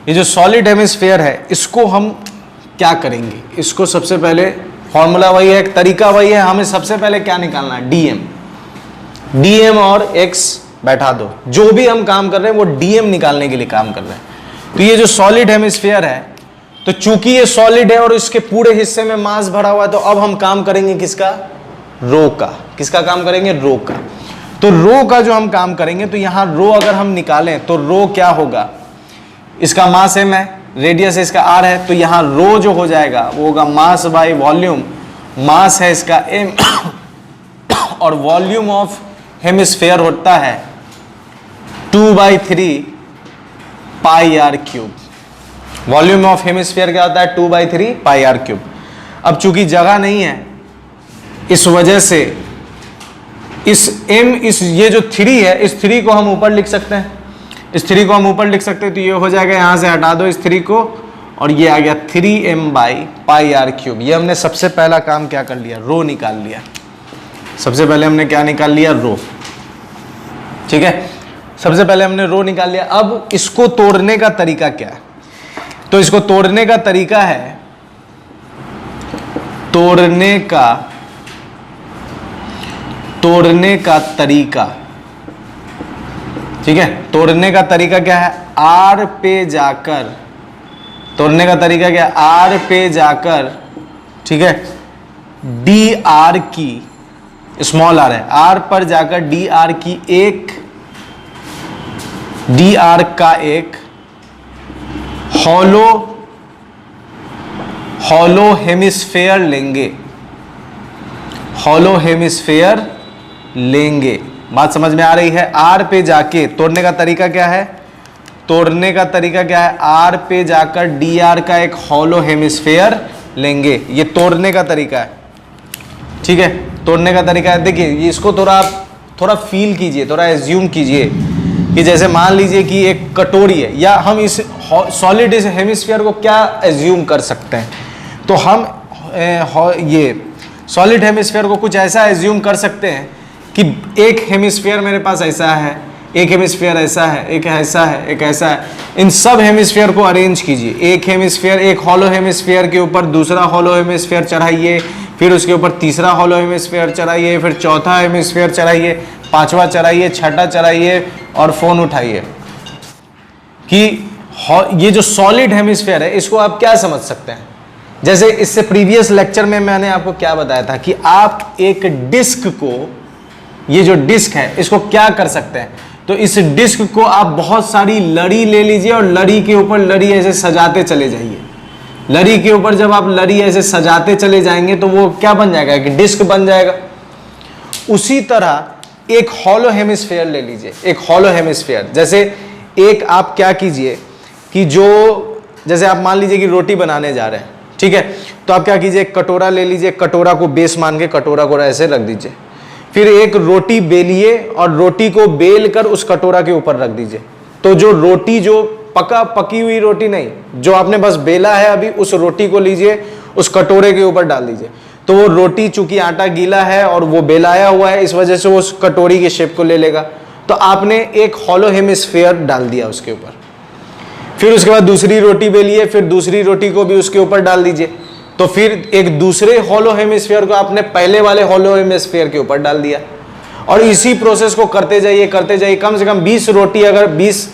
Speaker 1: ये जो सॉलिड हेमिस्फीयर है, इसको हम क्या करेंगे, इसको सबसे पहले फॉर्मूला वही है, एक तरीका वही है, हमें सबसे पहले क्या निकालना है, डीएम और एक्स बैठा दो। जो भी हम काम कर रहे हैं वो डीएम निकालने के लिए काम कर रहे हैं। तो ये जो सॉलिड हेमिस्फीयर है, तो चूंकि ये सॉलिड है और इसके पूरे हिस्से में मास भरा हुआ है, तो अब हम काम करेंगे किसका, रो का। किसका काम करेंगे, रो का। तो रो का जो हम काम करेंगे, तो यहां रो अगर हम निकालें तो रो क्या होगा, इसका मास m है, रेडियस इसका r है, तो यहां रो जो हो जाएगा वो होगा मास बाय वॉल्यूम। मास है इसका m और वॉल्यूम ऑफ हेमिस्फीयर होता है 2/3 पाई r cube. Volume of hemisphere क्या होता है, 2/3 पाई r क्यूब। अब चूंकि जगह नहीं है, इस वजह से ये जो 3 है, इस 3 को हम ऊपर लिख सकते हैं, इस 3 को हम ऊपर लिख सकते हैं। तो ये हो जाएगा, यहां से हटा दो इस 3 को, और ये आ गया 3m/πr क्यूब। ये हमने सबसे पहला काम क्या कर लिया, रो निकाल लिया। सबसे पहले हमने क्या निकाल लिया, रो, ठीक है। सबसे पहले हमने रो निकाल लिया। अब इसको तोड़ने का तरीका क्या है, तो इसको तोड़ने का तरीका है, तोड़ने का तरीका, ठीक है। तोड़ने का तरीका क्या है, R पे जाकर, तोड़ने का तरीका क्या है, R पे जाकर, ठीक है, dr की, स्मॉल r है, R पर जाकर dr की एक, dr का एक हॉलो हेमिस्फीयर लेंगे, हॉलो हेमिस्फीयर लेंगे। बात समझ में आ रही है। R पे जाके तोड़ने का तरीका क्या है, तोड़ने का तरीका क्या है, आर पे जाकर डी आर का एक हॉलो हेमिस्फेयर लेंगे, ये तोड़ने का तरीका है। ठीक है, तोड़ने का तरीका है। देखिए इसको थोड़ा आप थोड़ा फील कीजिए, थोड़ा एज्यूम कीजिए कि जैसे मान लीजिए कि एक कटोरी है, या हम इस सॉलिड हेमिस्फीयर को क्या एज्यूम कर सकते हैं, तो हम ये सॉलिड हेमिस्फीयर को कुछ ऐसा एज्यूम कर सकते हैं कि एक हेमिस्फीयर मेरे पास ऐसा है, एक हेमिस्फीयर ऐसा है, एक ऐसा है, एक ऐसा है। इन सब हेमिस्फीयर को अरेंज कीजिए, एक हेमिस्फीयर, एक हॉलो हेमिस्फीयर के ऊपर दूसरा हॉलो हेमिस्फीयर चढ़ाइए, फिर उसके ऊपर तीसरा हॉलो हेमिस्फीयर चढ़ाइए, फिर चौथा हेमिस्फीयर चढ़ाइए, पांचवा चढ़ाइए, छठा चढ़ाइए और फोन उठाइए। कि ये जो सॉलिड हेमिस्फीयर है इसको आप क्या समझ सकते हैं, जैसे इससे प्रीवियस लेक्चर में मैंने आपको क्या बताया था कि आप एक डिस्क को, ये जो डिस्क है इसको क्या कर सकते हैं, तो इस डिस्क को आप बहुत सारी लड़ी ले लीजिए और लड़ी के ऊपर लड़ी ऐसे सजाते चले जाइए। लड़ी के ऊपर जब आप लड़ी ऐसे सजाते चले जाएंगे तो वो क्या बन जाएगा, एक डिस्क बन जाएगा। उसी तरह एक हॉलो हेमिस्फीयर ले लीजिए, एक हॉलो हेमिस्फीयर, जैसे एक आप क्या कीजिए कि जो, जैसे आप मान लीजिए कि रोटी बनाने जा रहे हैं, ठीक है, तो आप क्या कीजिए, एक कटोरा ले लीजिए, कटोरा को बेस मान के कटोरा को ऐसे रख दीजिए, फिर एक रोटी बेलिए और रोटी को बेल कर उस कटोरा के ऊपर रख दीजिए। तो जो रोटी, जो पकी हुई रोटी नहीं, जो आपने बस बेला है अभी, उस रोटी को लीजिए, उस कटोरे के ऊपर डाल दीजिए। तो वो रोटी, चूंकि आटा गीला है और वो बेलाया हुआ है, इस वजह से वो उस कटोरी के शेप को ले लेगा। तो आपने एक हॉलो हेमिस्फीयर डाल दिया उसके ऊपर। फिर उसके बाद दूसरी रोटी बेलिए, फिर दूसरी रोटी को भी उसके ऊपर डाल दीजिए। तो फिर एक दूसरे हॉलो हेमिस्फीयर को आपने पहले वाले हॉलो हेमिस्फीयर के ऊपर डाल दिया, और इसी प्रोसेस को करते जाइए करते जाइए। कम से कम 20 रोटी, अगर 20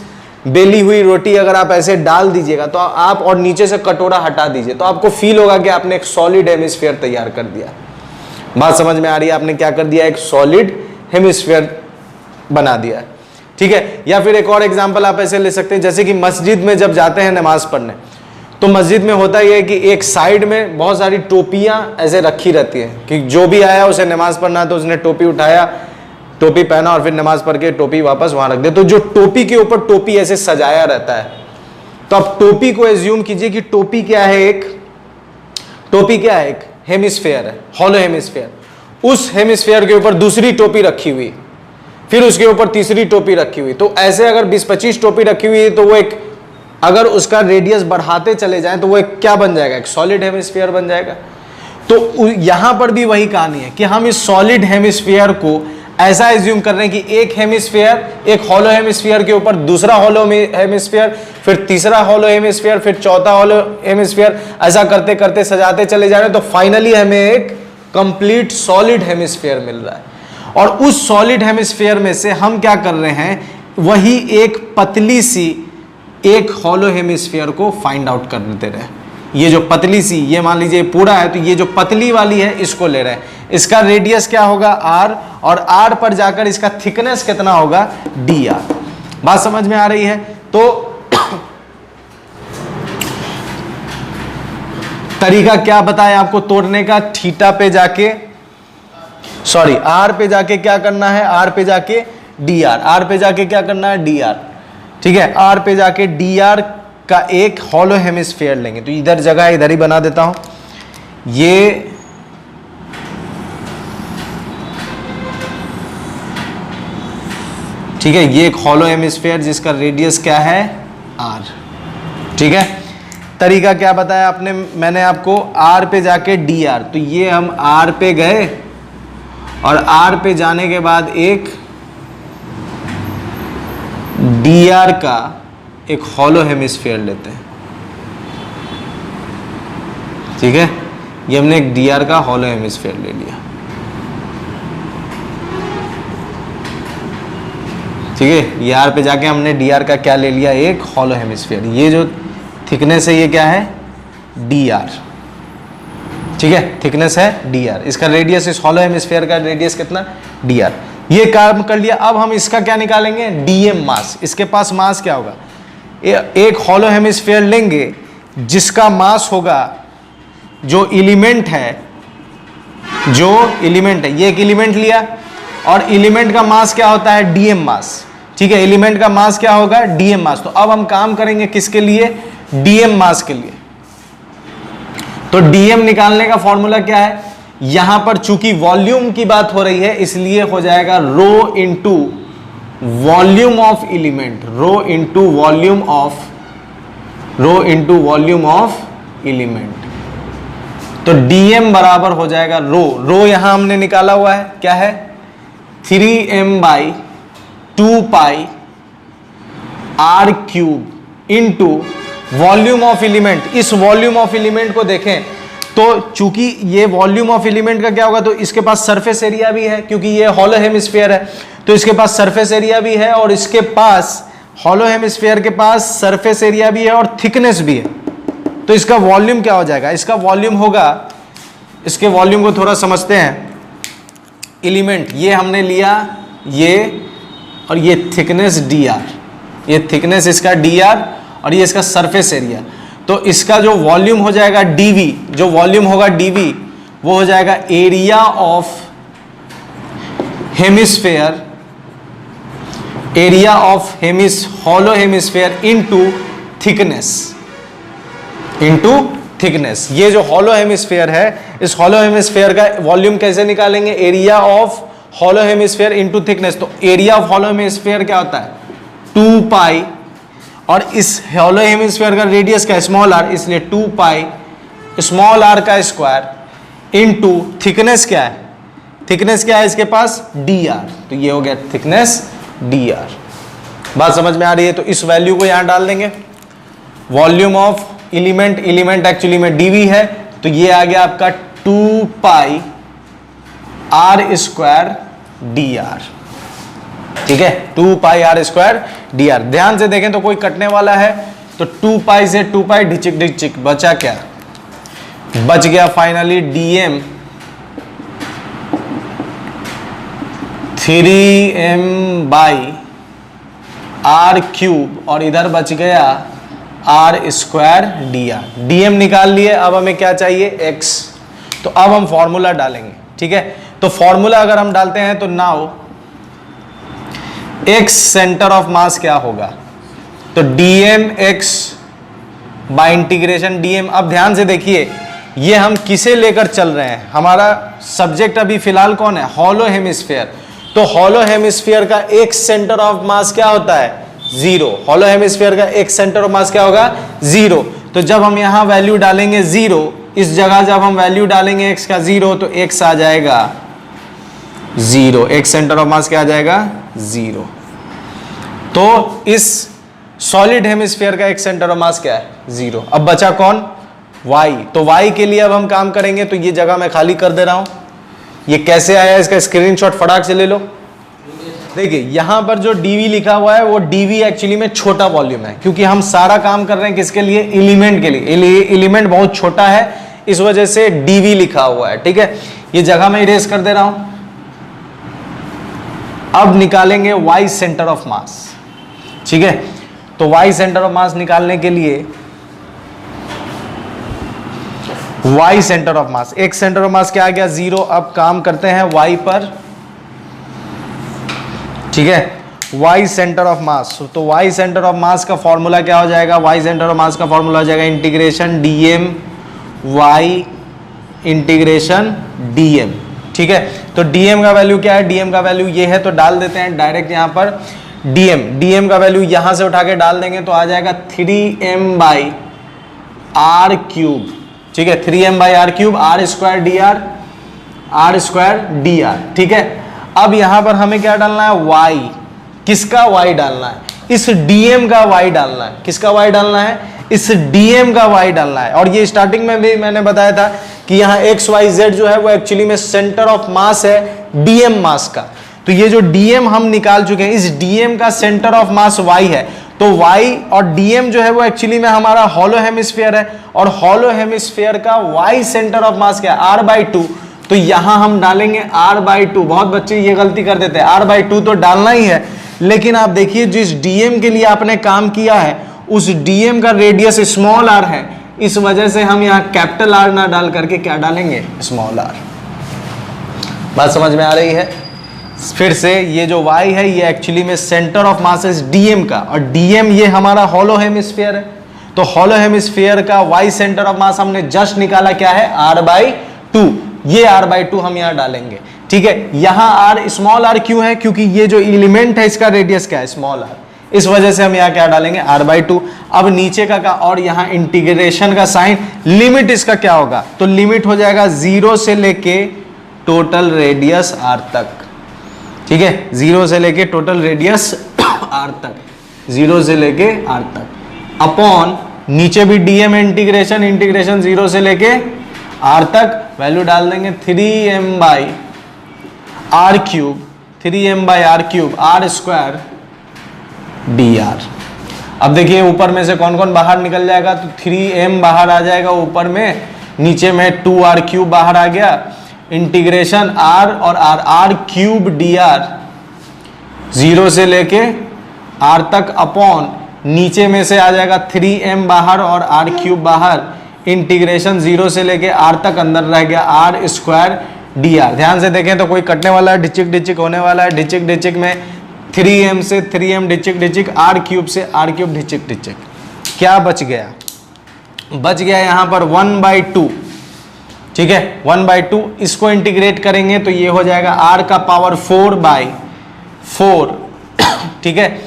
Speaker 1: बेली हुई रोटी अगर आप ऐसे डाल दीजिएगा तो आप, और नीचे से कटोरा हटा दीजिए, तो आपको फील होगा कि आपने एक सॉलिड हेमिस्फीयर तैयार कर दिया। बात समझ में आ रही है, आपने क्या कर दिया, एक सॉलिड हेमिस्फीयर बना दिया। ठीक है, या फिर एक और एग्जांपल आप ऐसे ले सकते हैं, जैसे कि मस्जिद में जब जाते हैं नमाज पढ़ने, तो मस्जिद में होता यह है कि एक साइड में बहुत सारी टोपियां ऐसे रखी रहती हैं कि जो भी आया उसे नमाज पढ़ना है तो उसने टोपी उठाया, टोपी पहना और फिर नमाज पढ़ के टोपी वापस वहां रख दे। तो जो टोपी के ऊपर टोपी ऐसे सजाया रहता है, तो अब टोपी को एज्यूम कीजिए कि टोपी क्या है, एक हेमिस्फीयर है, हॉलो हेमिस्फीयर। उस हेमिस्फीयर के ऊपर दूसरी टोपी रखी हुई, फिर उसके ऊपर तीसरी टोपी रखी हुई। तो ऐसे अगर 20-25 टोपी रखी हुई है तो वो एक, अगर उसका रेडियस बढ़ाते चले जाएं तो वो एक क्या बन जाएगा, एक सॉलिड हेमिस्फीयर बन जाएगा। तो यहां पर भी वही कहानी है कि हम इस सॉलिड हेमिस्फीयर को ऐसा एज्यूम कर रहे हैं कि एक हेमिस्फीयर, एक हॉलो हेमिस्फीयर के ऊपर दूसरा हॉलो हेमिस्फीयर, फिर तीसरा हॉलो हेमिस्फीयर, फिर चौथा हॉलो हेमिस्फीयर, ऐसा करते करते सजाते चले जा रहे हैं। तो फाइनली हमें एक कंप्लीट सॉलिड हेमिस्फीयर मिल रहा है। और उस सॉलिड हेमिस्फीयर में से हम क्या कर रहे हैं, वही एक पतली सी एक हॉलो हेमिस्फीयर को फाइंड आउट कर लेते रहे। ये जो पतली सी, ये मान लीजिए पूरा है, तो ये जो पतली वाली है इसको ले रहे हैं। इसका रेडियस क्या होगा, r, और r पर जाकर इसका थिकनेस कितना होगा, dr। बात समझ में आ रही है। तो तरीका क्या बताया आपको तोड़ने का, थीटा पे जाके, सॉरी r पे जाके क्या करना है, r पे जाके dr, r पे जाके क्या करना है, dr। ठीक है, r पे जाके dr का एक हॉलो हेमिस्फीयर लेंगे। तो इधर जगह इधर ही बना देता हूं, ये ठीक है, ये एक हॉलो हेमिस्फीयर जिसका रेडियस क्या है, r। ठीक है, तरीका क्या बताया आपने, मैंने आपको r पे जाके dr, तो ये हम r पे गए और r पे जाने के बाद एक dr का एक हॉलो हेमिस्फीयर लेते हैं। ठीक है, ये हमने एक dr का हॉलो हेमिस्फीयर ले लिया। ठीक है, ये r पे जाके हमने dr का क्या ले लिया, एक हॉलो हेमिस्फीयर। ये जो थिकनेस है ये क्या है, dr। ठीक है, थिकनेस है dr, इसका रेडियस, इस हॉलो हेमिस्फीयर का रेडियस कितना, dr। ये काम कर लिया। अब हम इसका क्या निकालेंगे, dm मास। इसके पास मास क्या होगा, एक हॉलो हेमिस्फीयर लेंगे जिसका मास होगा, जो एलिमेंट है, ये एक एलिमेंट लिया और एलिमेंट का मास क्या होता है, dm मास। ठीक है, एलिमेंट का मास क्या होगा, डीएम मास। तो अब हम काम करेंगे किसके लिए, डीएम मास के लिए। तो डीएम निकालने का फॉर्मूला क्या है, यहां पर चूंकि वॉल्यूम की बात हो रही है इसलिए हो जाएगा rho into volume of element, rho into volume of element. तो डीएम बराबर हो जाएगा रो यहां हमने निकाला हुआ है, क्या है 3m/2π r cube into volume of element. इस वॉल्यूम ऑफ एलिमेंट को देखें तो चूंकि ये वॉल्यूम ऑफ एलिमेंट का क्या होगा, तो इसके पास सरफेस एरिया भी है, क्योंकि ये हॉलो हेमिस्फीयर है तो इसके पास सरफेस एरिया भी है, और इसके पास हॉलो हेमिस्फीयर के पास सरफेस एरिया भी है और थिकनेस भी है। तो इसका वॉल्यूम क्या हो जाएगा, इसका वॉल्यूम होगा, इसके वॉल्यूम को थोड़ा समझते हैं। एलिमेंट ये हमने लिया ये, और ये थिकनेस dr, ये थिकनेस इसका dr और ये इसका सरफेस एरिया। तो इसका जो वॉल्यूम हो जाएगा dv, जो वॉल्यूम होगा dv वो हो जाएगा area of hemisphere, area of hollow hemisphere into thickness. ये जो हॉलो हेमिस्फेयर है, इस हॉलो हेमिस्फेयर का वॉल्यूम कैसे निकालेंगे, area of hollow hemisphere into thickness. तो एरिया ऑफ हॉलो हेमिस्फेयर क्या होता है 2π, और इस हॉलो हेमिस्फीयर का रेडियस का स्मॉल r, इसलिए 2π स्मॉल r का स्क्वायर इनटू थिकनेस क्या है, थिकनेस क्या है इसके पास dr। तो ये हो गया थिकनेस dr। बात समझ में आ रही है। तो इस वैल्यू को यहां डाल देंगे, वॉल्यूम ऑफ एलिमेंट एक्चुअली में dv है, तो ये आ गया आपका 2π r² dr। ठीक है, 2π r² dr। ध्यान से देखें तो कोई कटने वाला है, तो 2π से 2π डिचिक बचा क्या, बच गया फाइनली dm 3m/r³, और इधर बच गया r² dr। dm निकाल लिए, अब हमें क्या चाहिए x। तो अब हम फॉर्मूला डालेंगे, ठीक है। तो फॉर्मूला अगर हम डालते हैं तो नाउ x सेंटर ऑफ मास क्या होगा, तो dmx बाय इंटीग्रेशन dm। अब ध्यान से देखिए ये हम किसे लेकर चल रहे हैं, हमारा सब्जेक्ट अभी फिलहाल कौन है, हॉलो हेमिस्फीयर। तो हॉलो हेमिस्फीयर का एक सेंटर ऑफ मास क्या होता है 0। हॉलो हेमिस्फीयर का एक सेंटर ऑफ मास क्या होगा 0। तो जब हम यहां वैल्यू डालेंगे 0, इस जगह जब हम वैल्यू डालेंगे x का 0, तो x आ जाएगा 0, एक सेंटर ऑफ मास क्या आ जाएगा 0। तो इस सॉलिड हेमिस्फीयर का एक सेंटर ऑफ मास क्या है 0। अब बचा कौन, y। तो y के लिए अब हम काम करेंगे, तो ये जगह मैं खाली कर दे रहा हूं। ये कैसे आया इसका स्क्रीनशॉट फटाक से ले लो। देखिए यहां पर जो dv लिखा हुआ है वो dv एक्चुअली में छोटा वॉल्यूम है, क्योंकि हम सारा काम कर रहे हैं किसके लिए, एलिमेंट के लिए। एलिमेंट बहुत छोटा है इस वजह से dv लिखा हुआ है, ठीक है। ये जगह मैं इरेज कर दे रहा हूं। अब निकालेंगे y सेंटर ऑफ मास, ठीक है। तो y सेंटर ऑफ मास निकालने के लिए y सेंटर ऑफ मास, एक सेंटर ऑफ मास क्या आ गया 0। अब काम करते हैं y पर, ठीक है। y सेंटर ऑफ मास, तो y सेंटर ऑफ मास का फॉर्मूला क्या हो जाएगा, y सेंटर ऑफ मास का फॉर्मूला हो जाएगा integration dm y integration dm, ठीक है। तो dm का वैल्यू क्या है, dm का वैल्यू ये है, तो डाल देते हैं डायरेक्ट यहां पर dm का वैल्यू यहां से उठा के डाल देंगे तो आ जाएगा 3m/r³, ठीक है। 3m/r³, r² dr, ठीक है। अब यहां पर हमें क्या डालना है, y। किसका y डालना है, इस dm का y डालना है। किसका y डालना है, इस dm का y डालना है। और ये स्टार्टिंग में भी मैंने बताया था कि यहाँ x y z जो है वो एक्चुअली में सेंटर ऑफ मास है dm मास का। तो ये जो dm हम निकाल चुके हैं, इस dm का सेंटर ऑफ मास y है। तो y और dm जो है वो एक्चुअली में हमारा हॉलो हेमिस्फीयर है, और हॉलो हेमिस्फीयर का y सेंटर ऑफ मास क्या है r/2। तो यहां हम डालेंगे r/2। बहुत बच्चे ये गलती कर देते हैं, r/2 तो डालना ही है, लेकिन आप देखिए जिस dm के लिए आपने काम किया है उस dm का रेडियस स्मॉल r है, इस वजह से हम यहाँ कैपिटल R ना डाल करके क्या डालेंगे, स्मॉल r। बात समझ में आ रही है। फिर से ये जो y है ये एक्चुअली में सेंटर ऑफ मास है dm का, और dm ये हमारा हॉलो हेमिस्फीयर है। तो हॉलो हेमिस्फीयर का y सेंटर ऑफ मास हमने जस्ट निकाला क्या है, r/2। ये r/2 हम यहां डालेंगे, ठीक है। यहां r स्मॉल r क्यों है, क्योंकि ये जो एलिमेंट है इसका रेडियस क्या है, स्मॉल r, इस वजह से हम यहां क्या डालेंगे, r/2। अब नीचे का और यहां इंटीग्रेशन का साइन, लिमिट इसका क्या होगा, तो लिमिट हो जाएगा 0 से लेके टोटल रेडियस r तक, ठीक है। 0 से लेके टोटल रेडियस r तक, 0 से लेके r तक, अपॉन नीचे भी dm इंटीग्रेशन, इंटीग्रेशन 0 से लेके r तक, वैल्यू डाल देंगे 3m/r³, 3m/r³ r² dr। अब देखिए ऊपर में से कौन कौन बाहर निकल जाएगा, तो 3m बाहर आ जाएगा ऊपर में, नीचे में 2r³ बाहर आ गया, इंटीग्रेशन r और r³ dr 0 से लेके r तक, अपॉन नीचे में से आ जाएगा 3m बाहर और r³ बाहर, इंटीग्रेशन 0 से लेके r तक, अंदर रह गया r² dr। ध्यान से देखें तो कोई कटने वाला है, ढिचिक ढिचिक होने वाला है, ढिचिक ढिचिक में 3m से 3m ढिचिक ढिचिक, r³ से r³ ढिचिक ढिचिक, क्या बच गया, बच गया यहाँ पर 1/2, ठीक है, 1/2। इसको इंटीग्रेट करेंगे तो ये हो जाएगा r का पावर 4/4, ठीक है,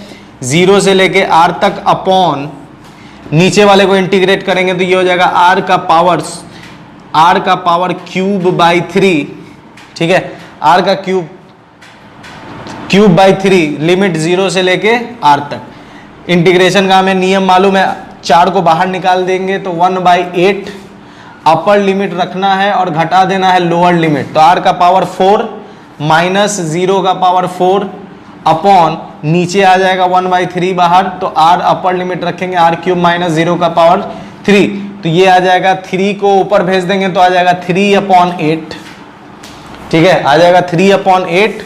Speaker 1: 0 से लेके r तक, अपॉन नीचे वाले को इंटीग्रेट करेंगे तो ये हो जाएगा r का पावर ³/3, ठीक है, r का ³/3, लिमिट 0 से लेके r तक। इंटीग्रेशन का हमें नियम मालूम है, 4 को बाहर निकाल देंगे तो 1/8 अपर लिमिट रखना है और घटा देना है लोअर लिमिट, तो r का पावर 4 माइनस 0 का पावर 4, अपॉन नीचे आ जाएगा 1/3 बाहर, तो r अपर लिमिट रखेंगे, r³ माइनस 0 का पावर 3, तो ये आ जाएगा 3 को ऊपर भेज देंगे तो आ जाएगा 3/8, ठीक है, आ जाएगा 3/8,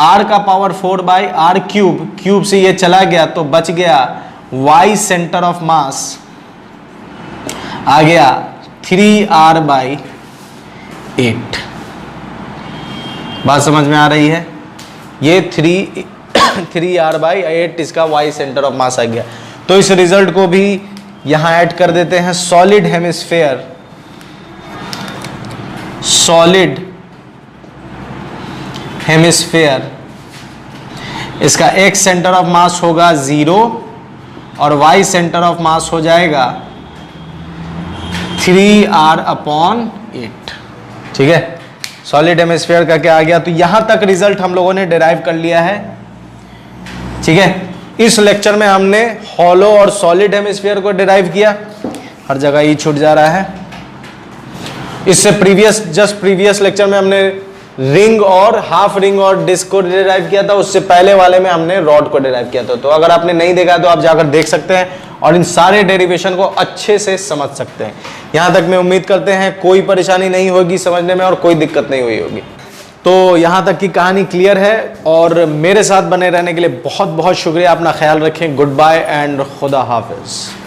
Speaker 1: r का पावर 4/r³, क्यूब से ये चला गया तो बच गया y सेंटर ऑफ मास आ गया 3r/8। बात समझ में आ रही है, ये 3r/8 इसका y सेंटर ऑफ मास आ गया। तो इस रिजल्ट को भी यहां ऐड कर देते हैं, सॉलिड हेमिस्फेयर, सॉलिड हेमिस्फेयर, इसका x सेंटर ऑफ मास होगा 0 और y सेंटर ऑफ मास हो जाएगा 3r/8, ठीक है। सॉलिड हेमिस्फीयर का क्या आ गया, तो यहां तक रिजल्ट हम लोगों ने डिराइव कर लिया है, ठीक है। इस लेक्चर में हमने हॉलो और सॉलिड हेमिस्फीयर को डिराइव किया, हर जगह ही छूट जा रहा है। इससे प्रीवियस लेक्चर में हमने रिंग और हाफ रिंग और डिस्क को डिराइव किया था, उससे पहले वाले में हमने रॉड को डिराइव किया था। तो अगर आपने नहीं देखा तो आप जाकर देख सकते हैं और इन सारे डेरिवेशन को अच्छे से समझ सकते हैं। यहां तक मैं उम्मीद करते हैं कोई परेशानी नहीं होगी समझने में और कोई दिक्कत नहीं हुई होगी। तो यहां तक की कहानी क्लियर है और मेरे साथ बने रहने के लिए बहुत बहुत शुक्रिया। अपना ख्याल रखें। गुड बाय एंड खुदा हाफिज।